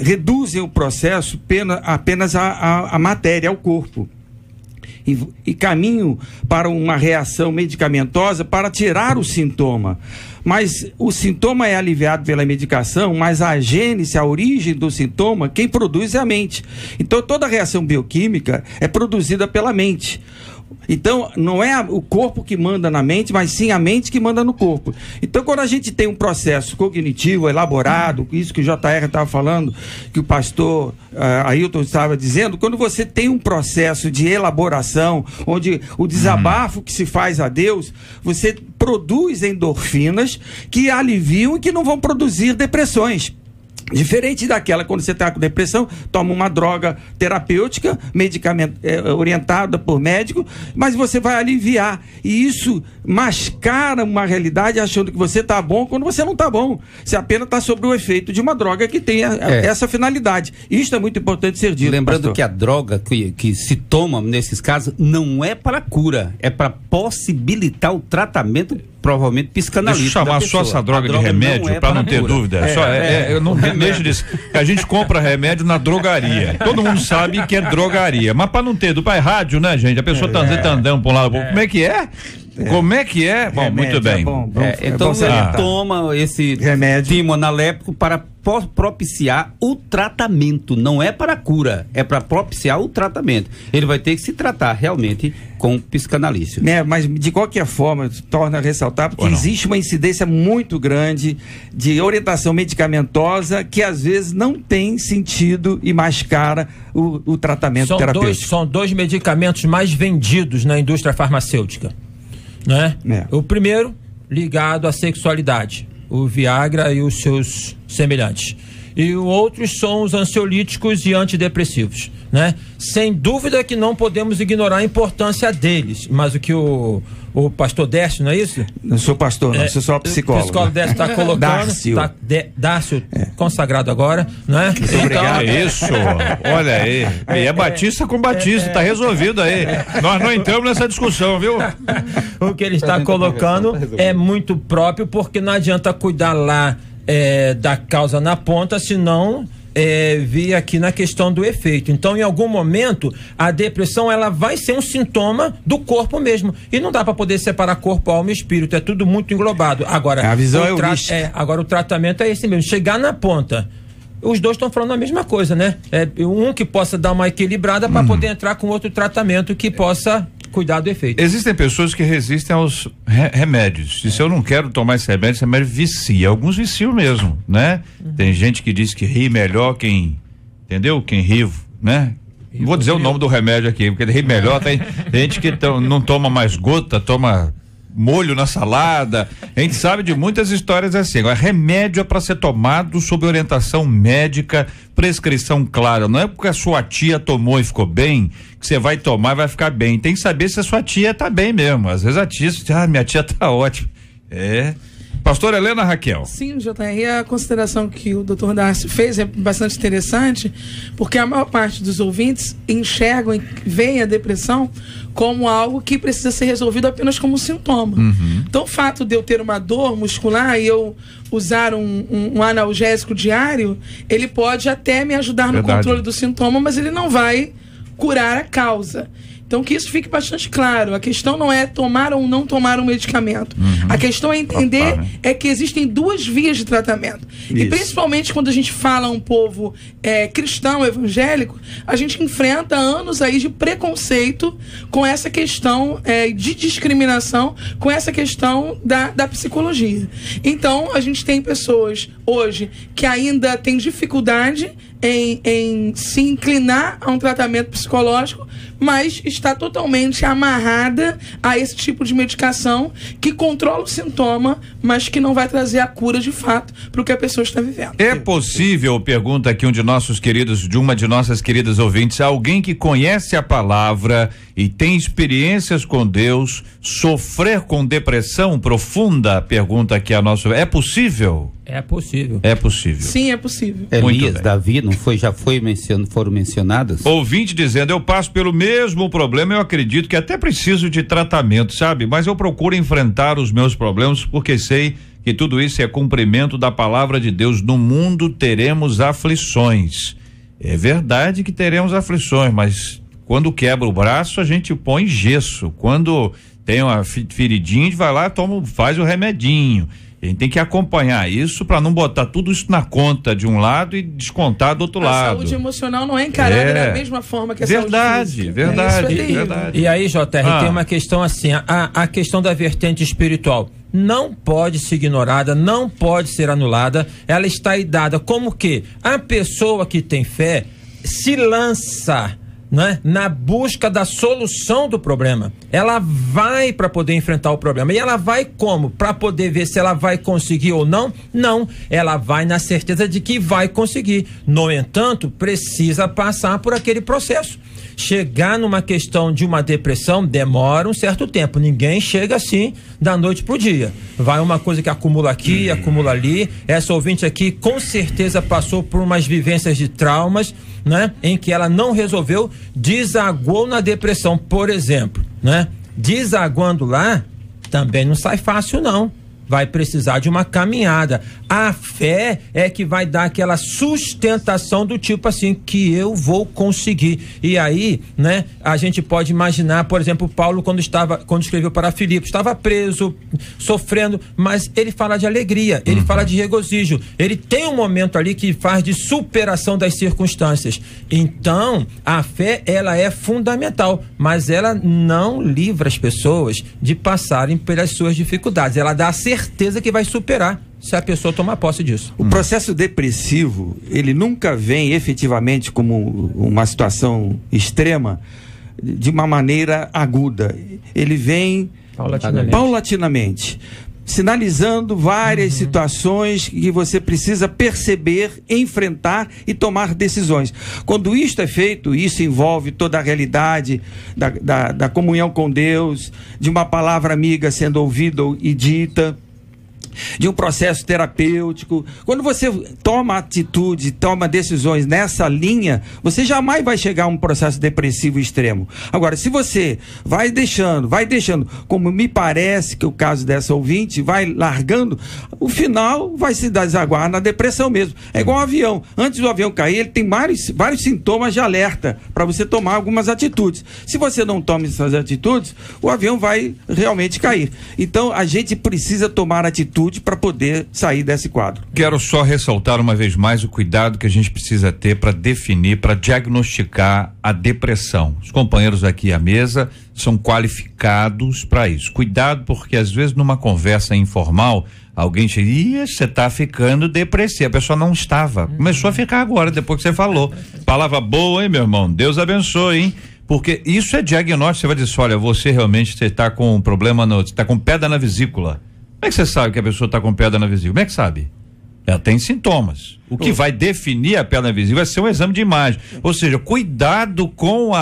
reduzem o processo apenas à matéria, ao corpo. E caminham para uma reação medicamentosa para tirar o sintoma. Mas o sintoma é aliviado pela medicação, mas a gênese, a origem do sintoma, quem produz é a mente. Então toda reação bioquímica é produzida pela mente. Então, não é o corpo que manda na mente, mas sim a mente que manda no corpo. Então, quando a gente tem um processo cognitivo elaborado, isso que o JR estava falando, que o pastor Ailton estava dizendo, quando você tem um processo de elaboração, onde o desabafo que se faz a Deus, você produz endorfinas que aliviam e que não vão produzir depressões. Diferente daquela, quando você está com depressão, toma uma droga terapêutica, medicamento orientada por médico, mas você vai aliviar. E isso mascara uma realidade achando que você está bom quando você não está bom. Você apenas está sob o efeito de uma droga que tem essa finalidade. Isso é muito importante ser dito. Lembrando, pastor, pastor, que a droga que se toma nesses casos não é para cura, é para possibilitar o tratamento, provavelmente psicanalítico. Deixa eu chamar só essa droga de remédio, para não ter dúvida. Eu não deixo disso. A gente compra remédio na drogaria. Todo mundo sabe que é drogaria. Mas para não ter dúvida, é rádio, né, gente? A pessoa tá andando para um lado. Como é que é? Como é que é? Bom, muito bem. Então você toma esse remédio timonaléptico para propiciar o tratamento, não é para a cura, é para propiciar o tratamento. Ele vai ter que se tratar realmente com o psicanalista. Mas de qualquer forma, torna a ressaltar, porque existe uma incidência muito grande de orientação medicamentosa que às vezes não tem sentido e mascara o tratamento terapêutico. São dois medicamentos mais vendidos na indústria farmacêutica, né? O primeiro, ligado à sexualidade, o Viagra e os seus semelhantes. E o outro são os ansiolíticos e antidepressivos, né? Sem dúvida que não podemos ignorar a importância deles, mas o que o pastor Décio, não é isso? Não sou pastor, não, sou só psicólogo. O psicólogo Décio está colocando, Dácio consagrado agora, não é? Muito obrigado. Isso, olha aí, é batista com batista, tá resolvido aí. Nós não entramos nessa discussão, viu? O que ele está colocando é muito próprio, porque não adianta cuidar lá da causa na ponta, senão vir aqui na questão do efeito. Então, em algum momento, a depressão ela vai ser um sintoma do corpo mesmo. E não dá para poder separar corpo, alma e espírito. É tudo muito englobado. Agora, a visão é agora o tratamento é esse mesmo. Chegar na ponta. Os dois estão falando a mesma coisa, né? Um que possa dar uma equilibrada para poder entrar com outro tratamento que possa cuidar do efeito. Existem pessoas que resistem aos remédios. E se eu não quero tomar esse remédio vicia. Alguns viciam mesmo, né? Tem gente que diz que ri melhor quem ri, né? Não vou dizer o nome do remédio aqui, porque ri melhor. Tem gente que não toma mais gota, toma molho na salada. A gente sabe de muitas histórias assim. Agora, remédio é para ser tomado sob orientação médica, prescrição clara. Não é porque a sua tia tomou e ficou bem que você vai tomar e vai ficar bem. Tem que saber se a sua tia tá bem mesmo. Às vezes a tia diz, minha tia tá ótima. Pastora Helena Raquel. Sim, JR, a consideração que o Dr. Dácio fez é bastante interessante, porque a maior parte dos ouvintes enxergam e veem a depressão como algo que precisa ser resolvido apenas como um sintoma. Então, o fato de eu ter uma dor muscular e eu usar um analgésico diário, ele pode até me ajudar no controle do sintoma, mas ele não vai curar a causa. Então, que isso fique bastante claro. A questão não é tomar ou não tomar um medicamento. A questão é entender que existem duas vias de tratamento. Isso. E principalmente quando a gente fala um povo cristão, evangélico, a gente enfrenta anos aí de preconceito com essa questão de discriminação, com essa questão da psicologia. Então, a gente tem pessoas hoje que ainda têm dificuldade em se inclinar a um tratamento psicológico, mas está totalmente amarrada a esse tipo de medicação que controla o sintoma, mas que não vai trazer a cura de fato para o que a pessoa está vivendo. É possível, pergunta aqui de uma de nossas queridas ouvintes, alguém que conhece a palavra e tem experiências com Deus, sofrer com depressão profunda? Pergunta aqui a nossa. É possível? É possível. É possível. Sim, é possível. Elias, Davi, foram mencionadas? Ouvinte dizendo, eu passo pelo mesmo problema, eu acredito que até preciso de tratamento, sabe? Mas eu procuro enfrentar os meus problemas porque sei que tudo isso é cumprimento da palavra de Deus. No mundo teremos aflições. É verdade que teremos aflições, mas quando quebra o braço a gente põe gesso. Quando tem uma feridinha, a gente vai lá, faz o remedinho. A gente tem que acompanhar isso para não botar tudo isso na conta de um lado e descontar do outro lado. A saúde emocional não é encarada da mesma forma que a saúde física. Verdade. E aí, JR, tem uma questão assim, a questão da vertente espiritual não pode ser ignorada, não pode ser anulada, ela está aí dada como que a pessoa que tem fé se lança né, na busca da solução do problema. Ela vai para poder enfrentar o problema. E ela vai como? Para poder ver se ela vai conseguir ou não? Não. Ela vai na certeza de que vai conseguir. No entanto, precisa passar por aquele processo. Chegar numa questão de uma depressão demora um certo tempo. Ninguém chega assim da noite pro dia. Vai uma coisa que acumula aqui, acumula ali. Essa ouvinte aqui com certeza passou por umas vivências de traumas, né, em que ela não resolveu, desaguou na depressão, por exemplo, né? Desaguando lá, também não sai fácil não. Vai precisar de uma caminhada. A fé é que vai dar aquela sustentação do tipo assim, que eu vou conseguir. E aí, né, a gente pode imaginar, por exemplo, Paulo quando escreveu para Filipe, estava preso, sofrendo, mas ele fala de alegria, ele fala de regozijo, ele tem um momento ali que faz de superação das circunstâncias. Então, a fé, ela é fundamental, mas ela não livra as pessoas de passarem pelas suas dificuldades. Ela dá a certeza que vai superar se a pessoa tomar posse disso. O processo depressivo, ele nunca vem efetivamente como uma situação extrema de uma maneira aguda. Ele vem paulatinamente, sinalizando várias situações que você precisa perceber, enfrentar e tomar decisões. Quando isto é feito, isso envolve toda a realidade da comunhão com Deus, de uma palavra amiga sendo ouvida e dita, de um processo terapêutico. Quando você toma atitude, toma decisões nessa linha, você jamais vai chegar a um processo depressivo extremo. Agora, se você vai deixando, como me parece que o caso dessa ouvinte, vai largando, o final vai se desaguar na depressão mesmo. É igual um avião. Antes do avião cair, ele tem vários sintomas de alerta para você tomar algumas atitudes. Se você não toma essas atitudes, o avião vai realmente cair. Então, a gente precisa tomar atitude para poder sair desse quadro. Quero só ressaltar uma vez mais o cuidado que a gente precisa ter para definir, para diagnosticar a depressão. Os companheiros aqui à mesa são qualificados para isso. Cuidado, porque às vezes numa conversa informal alguém chega, você tá ficando depressivo. A pessoa não estava, começou a ficar agora, depois que você falou. Palavra boa, hein, meu irmão? Deus abençoe, hein? Porque isso é diagnóstico. Você vai dizer, olha, você realmente está com um problema, você está com pedra na vesícula. Como é que você sabe que a pessoa está com pedra na vesícula? Como é que sabe? Ela tem sintomas. O que vai definir a pedra na vesícula vai ser um exame de imagem. Ou seja, cuidado com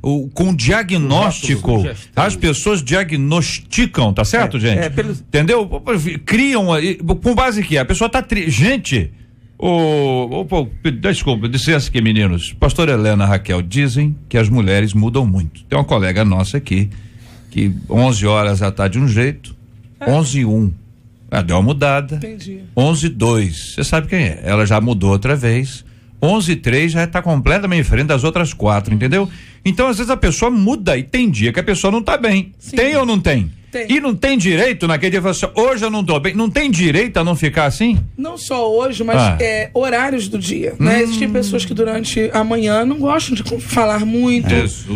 o diagnóstico. As pessoas diagnosticam, tá certo, gente? Entendeu? Criam, com base em que a pessoa está gente, desculpa, licença aqui, meninos. Pastor Helena, Raquel, dizem que as mulheres mudam muito. Tem uma colega nossa aqui que 11 horas ela tá de um jeito, 11:01. Deu uma mudada. Entendi. 11:02. Você sabe quem é? Ela já mudou outra vez. 11:03 já está completamente diferente das outras 4, entendeu? Então, às vezes a pessoa muda e tem dia que a pessoa não está bem. Sim. Tem ou não tem? Tem. E não tem direito naquele dia, assim, hoje eu não estou bem. Não tem direito a não ficar assim? Não só hoje, mas horários do dia, né? Existem pessoas que durante a manhã não gostam de falar muito,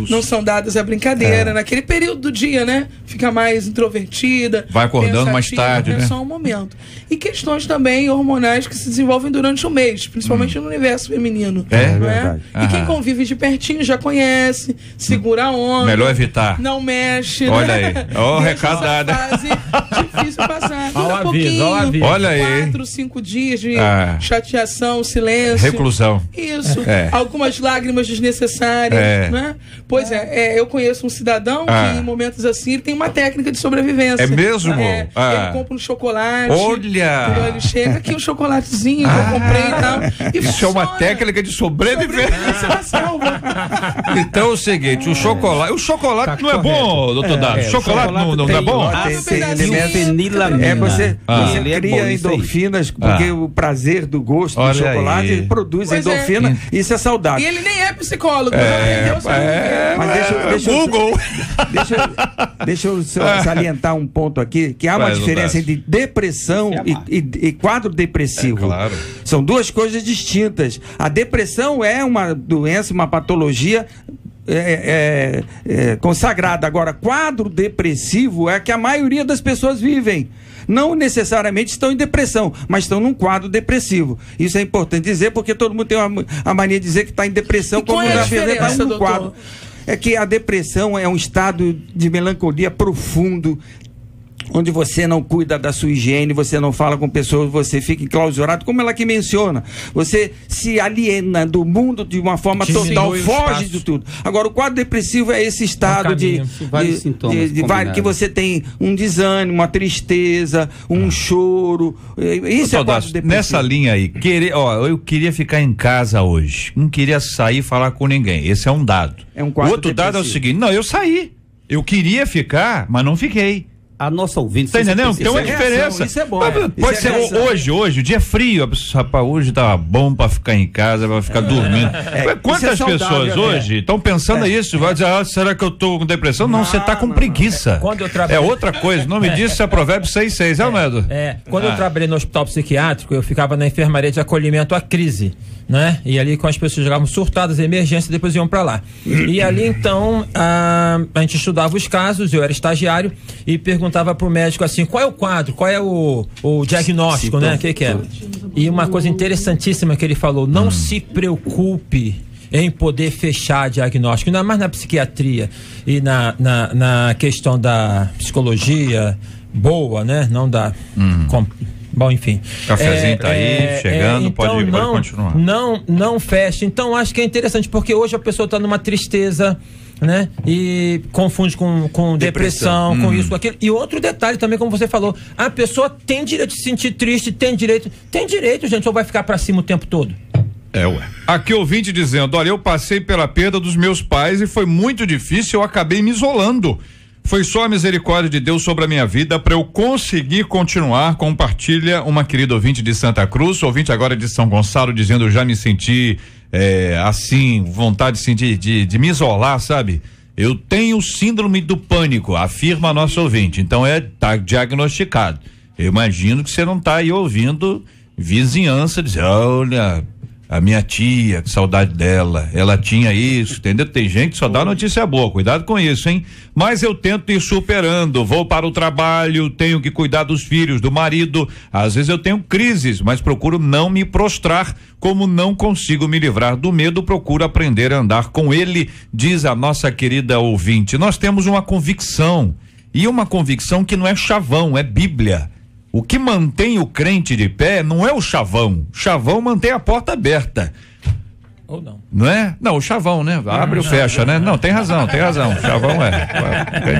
não são dadas à brincadeira. Naquele período do dia, né? Fica mais introvertida. Vai acordando mais tarde, né? É só um momento. E questões também hormonais que se desenvolvem durante o mês, principalmente no universo feminino. É verdade. E quem convive de pertinho já conhece, segura a onda. Melhor evitar. Não mexe. Olha né? aí. Ó, recadada. Fase difícil passar. Olha pouquinho, olha aí. 4, 5 dias de chateação, silêncio. Reclusão. Isso. Algumas lágrimas desnecessárias, né? Pois eu conheço um cidadão que em momentos assim ele tem uma técnica de sobrevivência. É mesmo? Ele compra um chocolate. Olha! Quando ele chega aqui, um chocolatezinho que eu comprei e tal. E isso é uma técnica de sobrevivência. Então é o seguinte, o chocolate não é bom, doutor Dado? Chocolate não é bom? Você cria endorfinas, porque o prazer do gosto do chocolate produz endorfina, isso é saudável. E ele nem é psicólogo. Mas deixa eu salientar um ponto aqui, que há uma diferença entre depressão e quadro depressivo. Claro. São duas coisas distintas. A depressão é uma doença, uma patologia consagrada. Agora, quadro depressivo é que a maioria das pessoas vivem. Não necessariamente estão em depressão, mas estão num quadro depressivo. Isso é importante dizer, porque todo mundo tem a mania de dizer que está em depressão, como na verdade está num quadro. É que a depressão é um estado de melancolia profundo, onde você não cuida da sua higiene, você não fala com pessoas, você fica enclausurado, como ela que menciona. Você se aliena do mundo de uma forma total, foge de tudo. Agora, o quadro depressivo é esse estado que você tem um desânimo, uma tristeza, um choro. Isso é quadro depressivo. Nessa linha aí, eu queria ficar em casa hoje, não queria sair e falar com ninguém. Esse é um dado. Outro dado é o seguinte: não, eu saí. Eu queria ficar, mas não fiquei. A nossa ouvinte... Tá entendendo? Tem uma diferença. Isso é bom. Pode ser hoje, o dia é frio. Rapaz, hoje tá bom pra ficar em casa, pra ficar dormindo. Quantas pessoas hoje estão pensando isso? Vai dizer, será que eu tô com depressão? Não, você tá com preguiça. Quando eu trabalhei... É outra coisa. O nome disso é Provérbios 6:6, é o Medo? Quando eu trabalhei no hospital psiquiátrico, eu ficava na enfermaria de acolhimento à crise, né? E ali, com as pessoas chegavam surtadas, emergência, depois iam pra lá. E ali, então, a gente estudava os casos, eu era estagiário, e perguntava pro médico assim, qual é o quadro, qual é o diagnóstico, né? O que é? E uma coisa interessantíssima que ele falou, não se preocupe em poder fechar diagnóstico, ainda mais na psiquiatria e na questão da psicologia boa, né? Não da... Bom, enfim. Cafezinho tá aí, chegando, então pode continuar. Não fecha. Então, acho que é interessante, porque hoje a pessoa está numa tristeza, né? E confunde com depressão, com isso, com aquilo. E outro detalhe também, como você falou, a pessoa tem direito de se sentir triste, tem direito, gente, ou vai ficar pra cima o tempo todo? Aqui ouvinte dizendo, olha, eu passei pela perda dos meus pais e foi muito difícil, eu acabei me isolando. Foi só a misericórdia de Deus sobre a minha vida para eu conseguir continuar. Compartilha uma querida ouvinte de Santa Cruz, ouvinte agora de São Gonçalo, dizendo, eu já me senti assim, vontade de sentir, de me isolar, sabe? Eu tenho síndrome do pânico, afirma a nossa ouvinte. Então tá diagnosticado. Eu imagino que você não tá aí ouvindo vizinhança dizer, olha, a minha tia, que saudade dela, ela tinha isso, entendeu? Tem gente que só dá notícia boa, cuidado com isso, hein? Mas eu tento ir superando, vou para o trabalho, tenho que cuidar dos filhos, do marido, às vezes eu tenho crises, mas procuro não me prostrar, como não consigo me livrar do medo, procuro aprender a andar com ele, diz a nossa querida ouvinte. Nós temos uma convicção, e uma convicção que não é chavão, é Bíblia. O que mantém o crente de pé não é o chavão. Chavão mantém a porta aberta. Ou não. Não é? Não, o chavão, né? Abre ou fecha, né? Não, tem razão. Chavão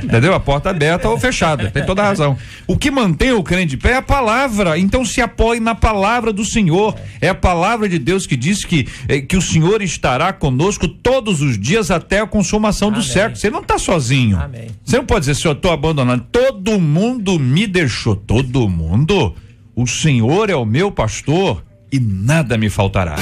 entendeu? A porta aberta ou fechada. Tem toda a razão. O que mantém o crente de pé é a palavra. Então se apoie na palavra do Senhor. É a palavra de Deus que diz que o Senhor estará conosco todos os dias até a consumação do século. Você não está sozinho. Amém. Você não pode dizer, Senhor, eu estou abandonado. Todo mundo me deixou. Todo mundo. O Senhor é o meu pastor e nada me faltará.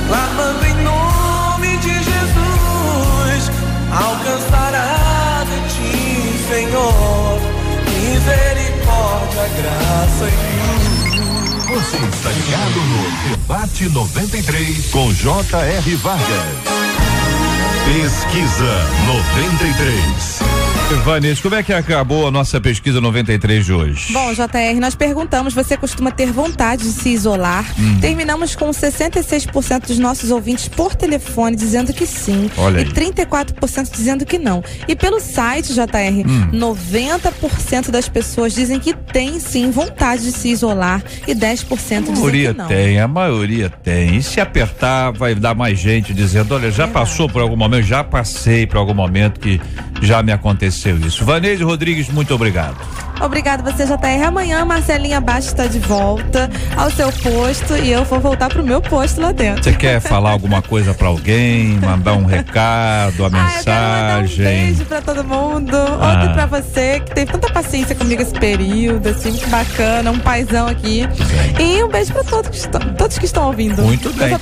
Clamando em nome de Jesus, alcançará de ti, Senhor, misericórdia, graça e luz. Você está ligado no Debate 93 com J.R. Vargas. Pesquisa 93. Vanessa, como é que acabou a nossa pesquisa 93 de hoje? Bom, JR, nós perguntamos, você costuma ter vontade de se isolar? Terminamos com 66% dos nossos ouvintes por telefone dizendo que sim. Olha e aí. 34% dizendo que não. E pelo site, JR, 90% das pessoas dizem que tem sim vontade de se isolar e 10% dizem que não. A maioria tem. E se apertar, vai dar mais gente dizendo, olha, já passou por algum momento, já passei por algum momento que já me aconteceu isso. Vanessa Rodrigues, muito obrigado. Obrigado você, JR. Amanhã Marcelinha Bastos está de volta ao seu posto e eu vou voltar pro meu posto lá dentro. Você quer falar alguma coisa pra alguém, mandar um recado, a mensagem? Eu quero mandar um beijo pra todo mundo. Ontem pra você, que teve tanta paciência comigo esse período, assim, muito bacana, um paizão aqui. E um beijo pra todos que estão ouvindo. Muito bem,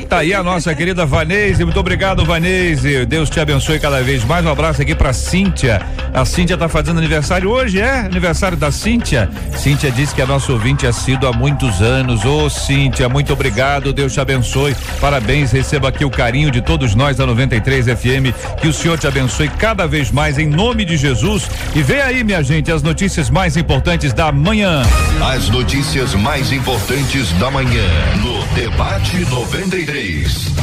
tá aí a nossa querida Vanese. Muito obrigado, Vanese. Deus te abençoe cada vez mais. Um abraço aqui pra Cíntia. A Cíntia tá fazendo aniversário hoje, aniversário da Cíntia. Cíntia disse que é nosso ouvinte assíduo há muitos anos. Ô, Cíntia, muito obrigado, Deus te abençoe, parabéns, receba aqui o carinho de todos nós da 93 FM, que o Senhor te abençoe cada vez mais em nome de Jesus. E vem aí, minha gente, as notícias mais importantes da manhã. As notícias mais importantes da manhã no Debate 93.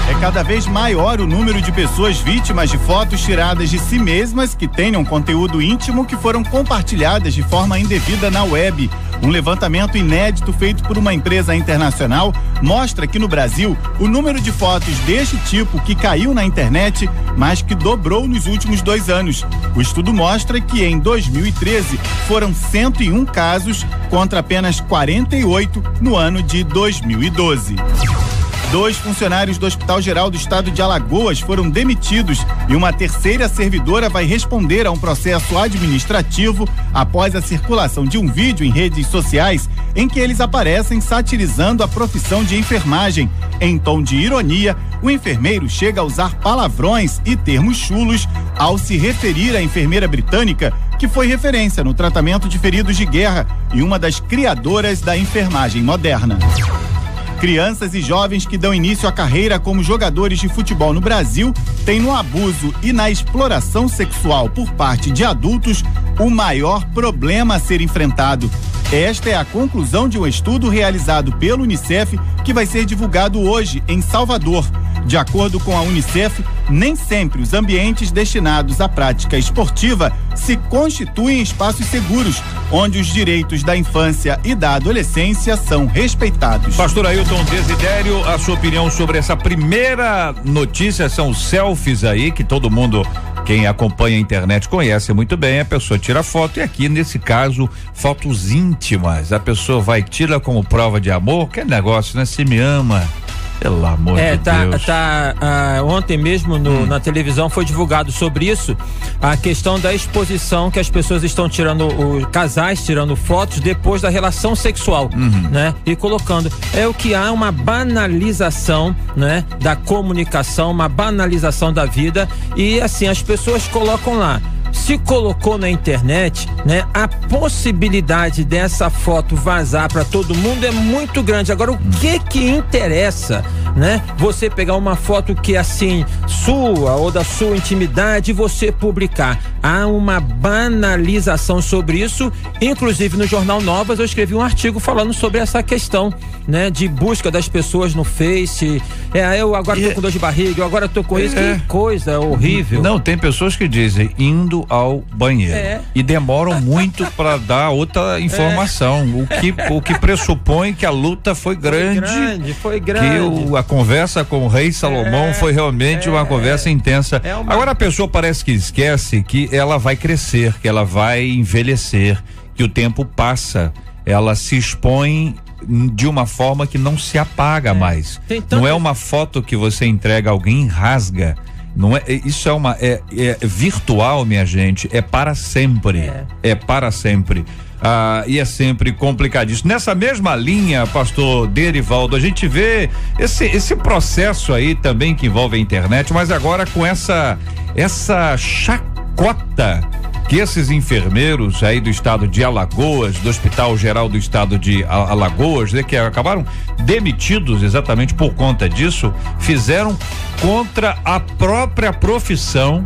É cada vez maior o número de pessoas vítimas de fotos tiradas de si mesmas que tenham conteúdo íntimo que foram compartilhadas de forma indevida na web. Um levantamento inédito feito por uma empresa internacional mostra que no Brasil o número de fotos deste tipo que caiu na internet mais que dobrou nos últimos 2 anos. O estudo mostra que em 2013 foram 101 casos contra apenas 48 no ano de 2012. 2 funcionários do Hospital Geral do Estado de Alagoas foram demitidos e uma terceira servidora vai responder a um processo administrativo após a circulação de um vídeo em redes sociais em que eles aparecem satirizando a profissão de enfermagem. Em tom de ironia, o enfermeiro chega a usar palavrões e termos chulos ao se referir à enfermeira britânica, que foi referência no tratamento de feridos de guerra e uma das criadoras da enfermagem moderna. Crianças e jovens que dão início à carreira como jogadores de futebol no Brasil têm no abuso e na exploração sexual por parte de adultos o maior problema a ser enfrentado. Esta é a conclusão de um estudo realizado pelo Unicef que vai ser divulgado hoje em Salvador. De acordo com a Unicef, nem sempre os ambientes destinados à prática esportiva se constituem espaços seguros, onde os direitos da infância e da adolescência são respeitados. Pastor Ailton Desidério, a sua opinião sobre essa primeira notícia, são selfies aí que todo mundo, quem acompanha a internet conhece muito bem, a pessoa tira foto e aqui nesse caso, fotos íntimas, a pessoa vai tira como prova de amor, que negócio, né? Se me ama, pelo amor de Deus. Ontem mesmo na televisão foi divulgado sobre isso, a questão da exposição que as pessoas estão tirando, os casais tirando fotos depois da relação sexual, né? E colocando, o que há uma banalização, né? Da comunicação, uma banalização da vida e assim, as pessoas colocam lá. Se colocou na internet, né? A possibilidade dessa foto vazar para todo mundo é muito grande. Agora, o que interessa, né? Você pegar uma foto que é assim, sua ou da sua intimidade e você publicar. Há uma banalização sobre isso. Inclusive no Jornal Novas eu escrevi um artigo falando sobre essa questão, né? De busca das pessoas no Face. Eu agora tô com dor de barriga, eu agora tô com isso. Que coisa horrível. Não, tem pessoas que dizem indo ao banheiro e demoram muito para dar outra informação, o que pressupõe que a luta foi grande. Foi grande. Que a conversa com o rei Salomão foi realmente uma conversa intensa. Agora a pessoa parece que esquece que ela vai crescer, que ela vai envelhecer, que o tempo passa, ela se expõe de uma forma que não se apaga mais. Não é uma foto que você entrega a alguém e rasga. Não é, isso é virtual, minha gente, é para sempre. É para sempre. E é sempre complicadíssimo. Nessa mesma linha, pastor Derivaldo, a gente vê esse processo aí também que envolve a internet, mas agora com essa chacota que esses enfermeiros aí do estado de Alagoas, do Hospital Geral do Estado de Alagoas, que acabaram demitidos exatamente por conta disso, fizeram contra a própria profissão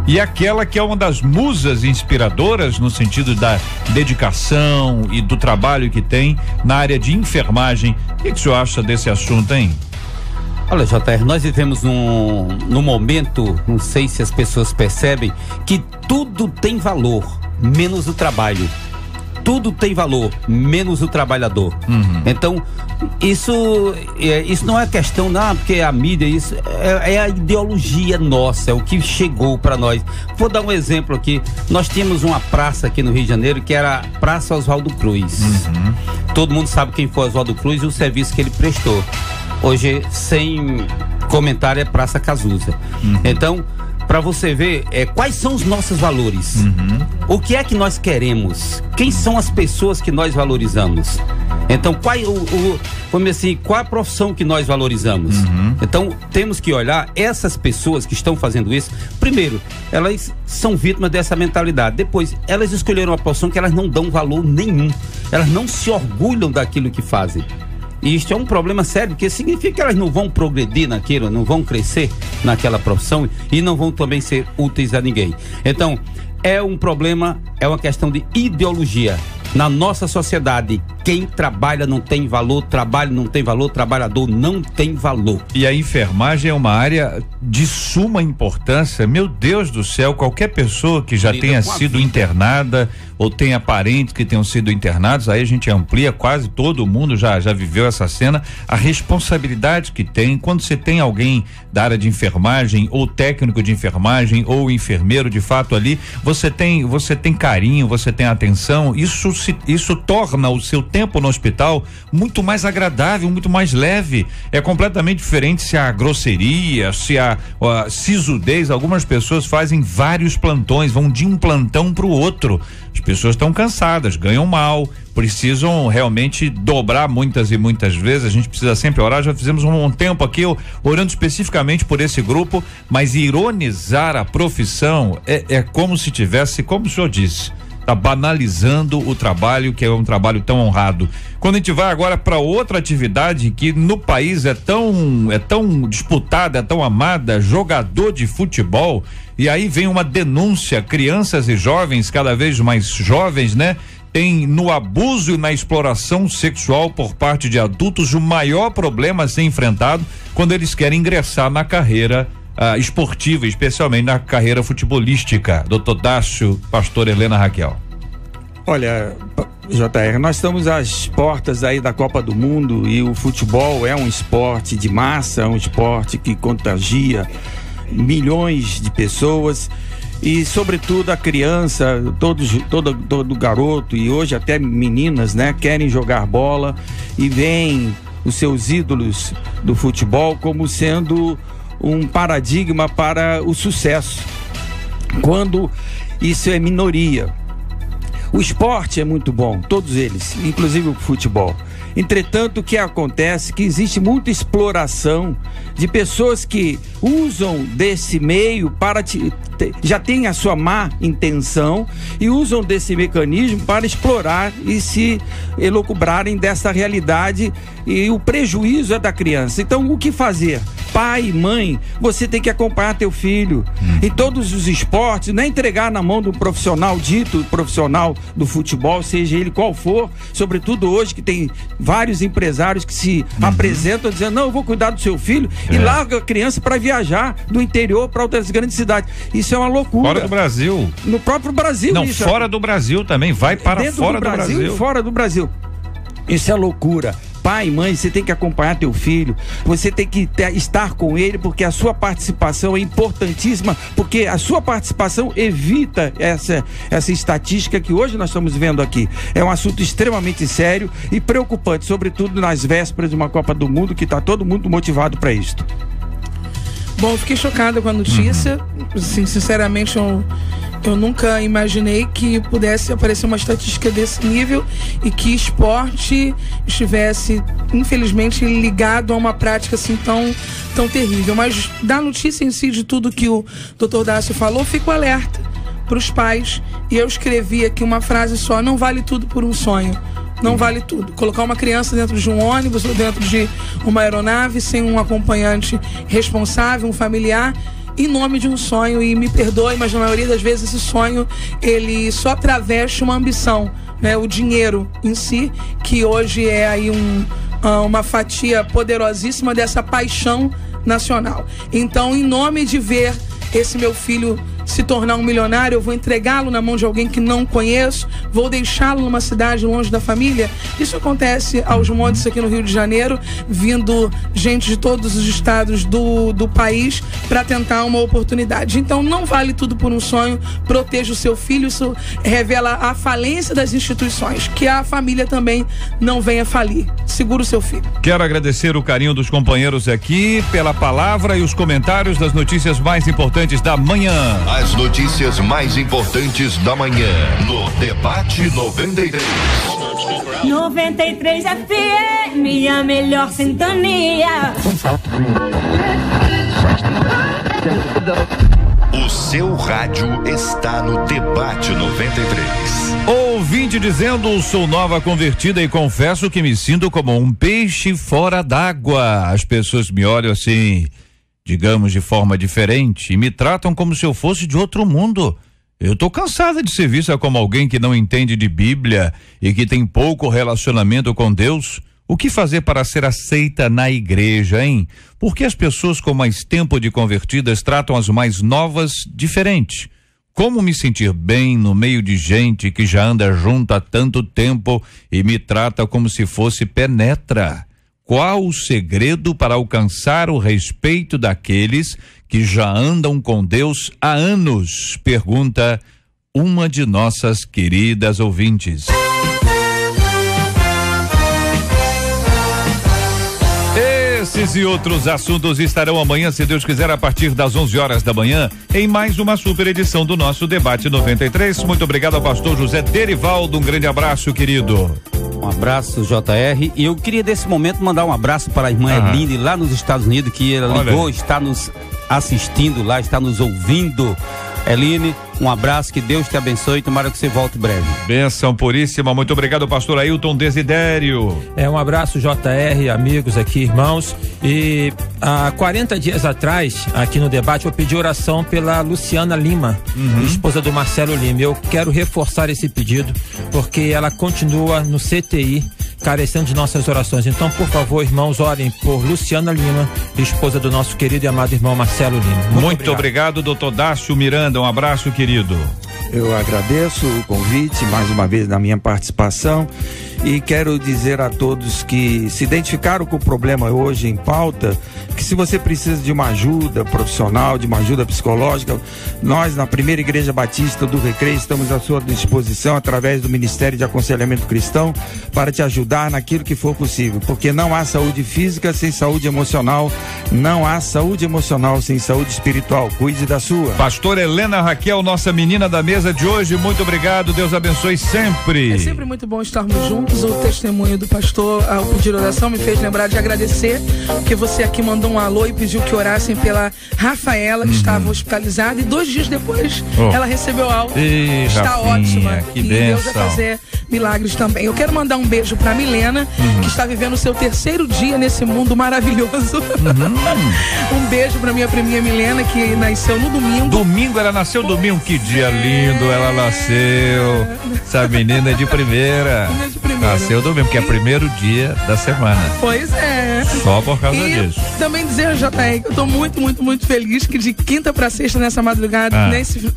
e aquela que é uma das musas inspiradoras no sentido da dedicação e do trabalho que tem na área de enfermagem. O que o senhor acha desse assunto, hein? Olha, JR, nós vivemos num momento, não sei se as pessoas percebem, que tudo tem valor, menos o trabalho. tudo tem valor, menos o trabalhador. Então, isso não é questão, não, porque a mídia, isso é a ideologia nossa, é o que chegou para nós. Vou dar um exemplo aqui. Nós tínhamos uma praça aqui no Rio de Janeiro que era a Praça Oswaldo Cruz. Todo mundo sabe quem foi Oswaldo Cruz e o serviço que ele prestou. Hoje, sem comentário, é Praça Cazuza. Então, para você ver quais são os nossos valores, o que é que nós queremos, quem são as pessoas que nós valorizamos. Então, qual a profissão que nós valorizamos? Então, temos que olhar essas pessoas que estão fazendo isso. Primeiro, elas são vítimas dessa mentalidade. Depois, elas escolheram uma profissão que elas não dão valor nenhum. Elas não se orgulham daquilo que fazem. E isto é um problema sério, porque significa que elas não vão progredir naquilo, não vão crescer naquela profissão e não vão também ser úteis a ninguém. Então, é um problema, é uma questão de ideologia. Na nossa sociedade, quem trabalha não tem valor, trabalho não tem valor, trabalhador não tem valor. E a enfermagem é uma área de suma importância. Meu Deus do céu, qualquer pessoa que já tenha sido internada ou tenha parentes que tenham sido internados, aí a gente amplia, quase todo mundo já viveu essa cena, a responsabilidade que tem quando você tem alguém da área de enfermagem ou técnico de enfermagem ou enfermeiro de fato ali, você tem carinho, você tem atenção, isso torna o seu tempo no hospital muito mais agradável, muito mais leve. É completamente diferente se a grosseria, se a sisudez. Algumas pessoas fazem vários plantões, vão de um plantão para o outro. As pessoas estão cansadas, ganham mal, precisam realmente dobrar muitas e muitas vezes. A gente precisa sempre orar. Já fizemos um tempo aqui orando especificamente por esse grupo, mas ironizar a profissão é como se tivesse, como o senhor disse, tá banalizando o trabalho, que é um trabalho tão honrado. Quando a gente vai agora para outra atividade que no país é tão disputada, é tão amada, jogador de futebol, e aí vem uma denúncia, crianças e jovens, cada vez mais jovens, né? Tem no abuso e na exploração sexual por parte de adultos o maior problema a ser enfrentado quando eles querem ingressar na carreira esportiva, especialmente na carreira futebolística. Doutor Dácio, pastor Helena Raquel. Olha, JR, nós estamos às portas aí da Copa do Mundo e o futebol é um esporte de massa, é um esporte que contagia milhões de pessoas e sobretudo a criança, todo garoto e hoje até meninas, né, querem jogar bola e veem os seus ídolos do futebol como sendo um paradigma para o sucesso, quando isso é minoria. O esporte é muito bom, todos eles, inclusive o futebol. Entretanto, o que acontece é que existe muita exploração de pessoas que usam desse meio para já tem a sua má intenção e usam desse mecanismo para explorar e se elucubrarem dessa realidade, e o prejuízo é da criança. Então, o que fazer? Pai e mãe, você tem que acompanhar teu filho em todos os esportes, não é entregar na mão do profissional, dito profissional do futebol, seja ele qual for, sobretudo hoje que tem vários empresários que se apresentam dizendo, não, eu vou cuidar do seu filho e larga a criança para viajar do interior para outras grandes cidades. Isso é uma loucura. Fora do Brasil. No próprio Brasil. Não, isso fora do Brasil também, vai para fora do Brasil. E fora do Brasil. Isso é loucura. Pai, mãe, você tem que acompanhar teu filho, você tem que estar com ele, porque a sua participação é importantíssima, porque a sua participação evita essa estatística que hoje nós estamos vendo aqui. É um assunto extremamente sério e preocupante, sobretudo nas vésperas de uma Copa do Mundo, que está todo mundo motivado para isto. Bom, eu fiquei chocada com a notícia, assim, sinceramente eu nunca imaginei que pudesse aparecer uma estatística desse nível e que esporte estivesse, infelizmente, ligado a uma prática assim tão terrível. Mas da notícia em si, de tudo que o Dr. Dácio falou, fico alerta para os pais. E eu escrevi aqui uma frase só: não vale tudo por um sonho. Não vale tudo. Colocar uma criança dentro de um ônibus ou dentro de uma aeronave sem um acompanhante responsável, um familiar, em nome de um sonho, e me perdoe, mas na maioria das vezes esse sonho ele só traveste uma ambição, né? O dinheiro em si, que hoje é aí uma fatia poderosíssima dessa paixão nacional. Então, em nome de ver esse meu filho se tornar um milionário, eu vou entregá-lo na mão de alguém que não conheço, vou deixá-lo numa cidade longe da família. Isso acontece aos montes aqui no Rio de Janeiro, vindo gente de todos os estados do país para tentar uma oportunidade. Então não vale tudo por um sonho, proteja o seu filho. Isso revela a falência das instituições, que a família também não venha falir. Segura o seu filho. Quero agradecer o carinho dos companheiros aqui pela palavra e os comentários das notícias mais importantes da manhã. As notícias mais importantes da manhã no Debate 93. 93 FM, a melhor sintonia. O seu rádio está no Debate 93. Ouvinte dizendo: sou nova convertida e confesso que me sinto como um peixe fora d'água. As pessoas me olham assim, digamos, de forma diferente e me tratam como se eu fosse de outro mundo. Eu tô cansada de ser vista como alguém que não entende de Bíblia e que tem pouco relacionamento com Deus. O que fazer para ser aceita na igreja, hein? Por que as pessoas com mais tempo de convertidas tratam as mais novas diferente? Como me sentir bem no meio de gente que já anda junto há tanto tempo e me trata como se fosse penetra? Qual o segredo para alcançar o respeito daqueles que já andam com Deus há anos? Pergunta uma de nossas queridas ouvintes. Esses e outros assuntos estarão amanhã, se Deus quiser, a partir das 11 horas da manhã, em mais uma super edição do nosso Debate 93. Muito obrigado ao pastor José Derivaldo. Um grande abraço, querido. Um abraço, JR. E eu queria, nesse momento, mandar um abraço para a irmã Eline, lá nos Estados Unidos, que ela ligou, está nos assistindo lá, está nos ouvindo. Eline, um abraço, que Deus te abençoe e tomara que você volte breve. Bênção puríssima, muito obrigado, pastor Ailton Desidério. Um abraço, JR, amigos aqui, irmãos. E há 40 dias atrás, aqui no debate, eu pedi oração pela Luciana Lima, esposa do Marcelo Lima. Eu quero reforçar esse pedido, porque ela continua no CTI, carecendo de nossas orações. Então, por favor, irmãos, orem por Luciana Lima, esposa do nosso querido e amado irmão Marcelo Lima. Muito obrigado, doutor Dácio Miranda. Um abraço, querido. Eu agradeço o convite mais uma vez na minha participação e quero dizer a todos que se identificaram com o problema hoje em pauta, que se você precisa de uma ajuda profissional, de uma ajuda psicológica, nós na Primeira Igreja Batista do Recreio estamos à sua disposição através do Ministério de Aconselhamento Cristão para te ajudar naquilo que for possível, porque não há saúde física sem saúde emocional, não há saúde emocional sem saúde espiritual. Cuide da sua. Pastor Helena Raquel, nossa menina da mesa de hoje, muito obrigado, Deus abençoe sempre. É sempre muito bom estarmos juntos. O testemunho do pastor ao pedir oração me fez lembrar de agradecer, porque você aqui mandou um alô e pediu que orassem pela Rafaela, que estava hospitalizada, e 2 dias depois ela recebeu alta. Está ótima. Que e bênção. Deus vai fazer milagres também. Eu quero mandar um beijo pra Milena, que está vivendo o seu 3º dia nesse mundo maravilhoso. Um beijo pra minha priminha Milena, que nasceu no domingo. Domingo, ela nasceu domingo, que dia lindo ela nasceu. Essa menina é de primeira. Nasceu domingo, que é o primeiro dia da semana. Pois é. Só por causa disso. Também dizer, JR, que eu tô muito feliz que de quinta pra sexta, nessa madrugada,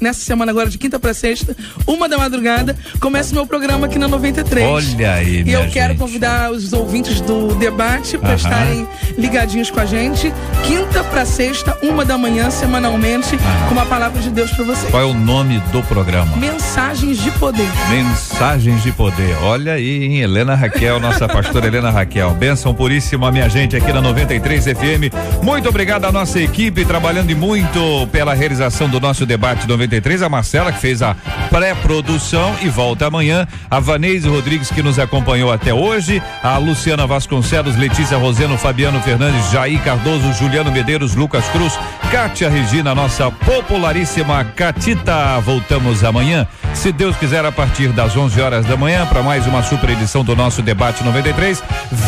nessa semana agora, de quinta pra sexta, 1 da madrugada, começa o meu programa aqui na 93. Olha aí, E eu quero convidar os ouvintes do debate para estarem ligadinhos com a gente. Quinta pra sexta, 1 da manhã, semanalmente, com uma palavra de Deus pra vocês. Qual é o nome do programa? Mensagens de Poder. Mensagens de Poder. Olha aí, hein? Helena Raquel, nossa pastora Helena Raquel. Bênção puríssima, minha gente, aqui na 93 FM. Muito obrigado à nossa equipe, trabalhando e muito pela realização do nosso debate 93. A Marcela, que fez a pré-produção e volta amanhã. A Vaneise Rodrigues, que nos acompanhou até hoje. A Luciana Vasconcelos, Letícia Roseno, Fabiano Fernandes, Jair Cardoso, Juliano Medeiros, Lucas Cruz, Kátia Regina, nossa popularíssima Catita. Voltamos amanhã, se Deus quiser, a partir das 11 horas da manhã, para mais uma super edição do nosso Debate 93.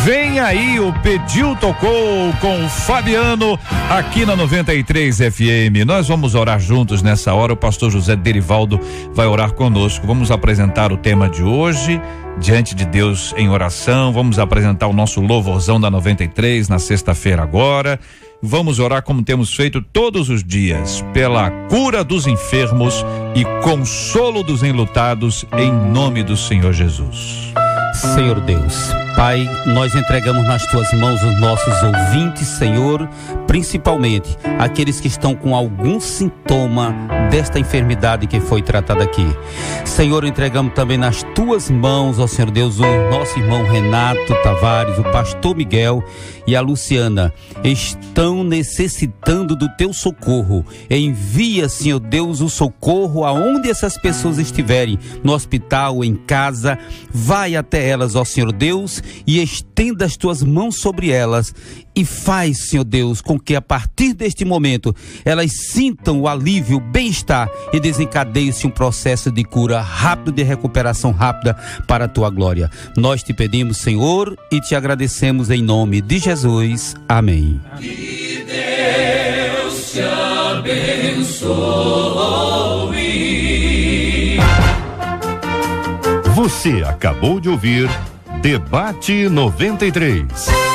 Vem aí o Pediu Tocou com o Fabiano aqui na 93 FM. Nós vamos orar juntos nessa hora. O pastor José Derivaldo vai orar conosco. Vamos apresentar o tema de hoje, diante de Deus em oração. Vamos apresentar o nosso louvorzão da 93 na sexta-feira agora. Vamos orar como temos feito todos os dias, pela cura dos enfermos e consolo dos enlutados, em nome do Senhor Jesus. Senhor Deus, Pai, nós entregamos nas tuas mãos os nossos ouvintes, Senhor, principalmente aqueles que estão com algum sintoma desta enfermidade que foi tratada aqui. Senhor, entregamos também nas tuas mãos, ó Senhor Deus, o nosso irmão Renato Tavares, o pastor Miguel e a Luciana. Estão necessitando do teu socorro. Envia, Senhor Deus, o socorro aonde essas pessoas estiverem, no hospital, em casa. Vai até elas, ó Senhor Deus, e estenda as tuas mãos sobre elas e faz, Senhor Deus, com que a partir deste momento elas sintam o alívio, o bem-estar e desencadeie-se um processo de cura rápido, de recuperação rápida para a tua glória. Nós te pedimos, Senhor, e te agradecemos em nome de Jesus. Amém. Que Deus te abençoe. Você acabou de ouvir Debate 93.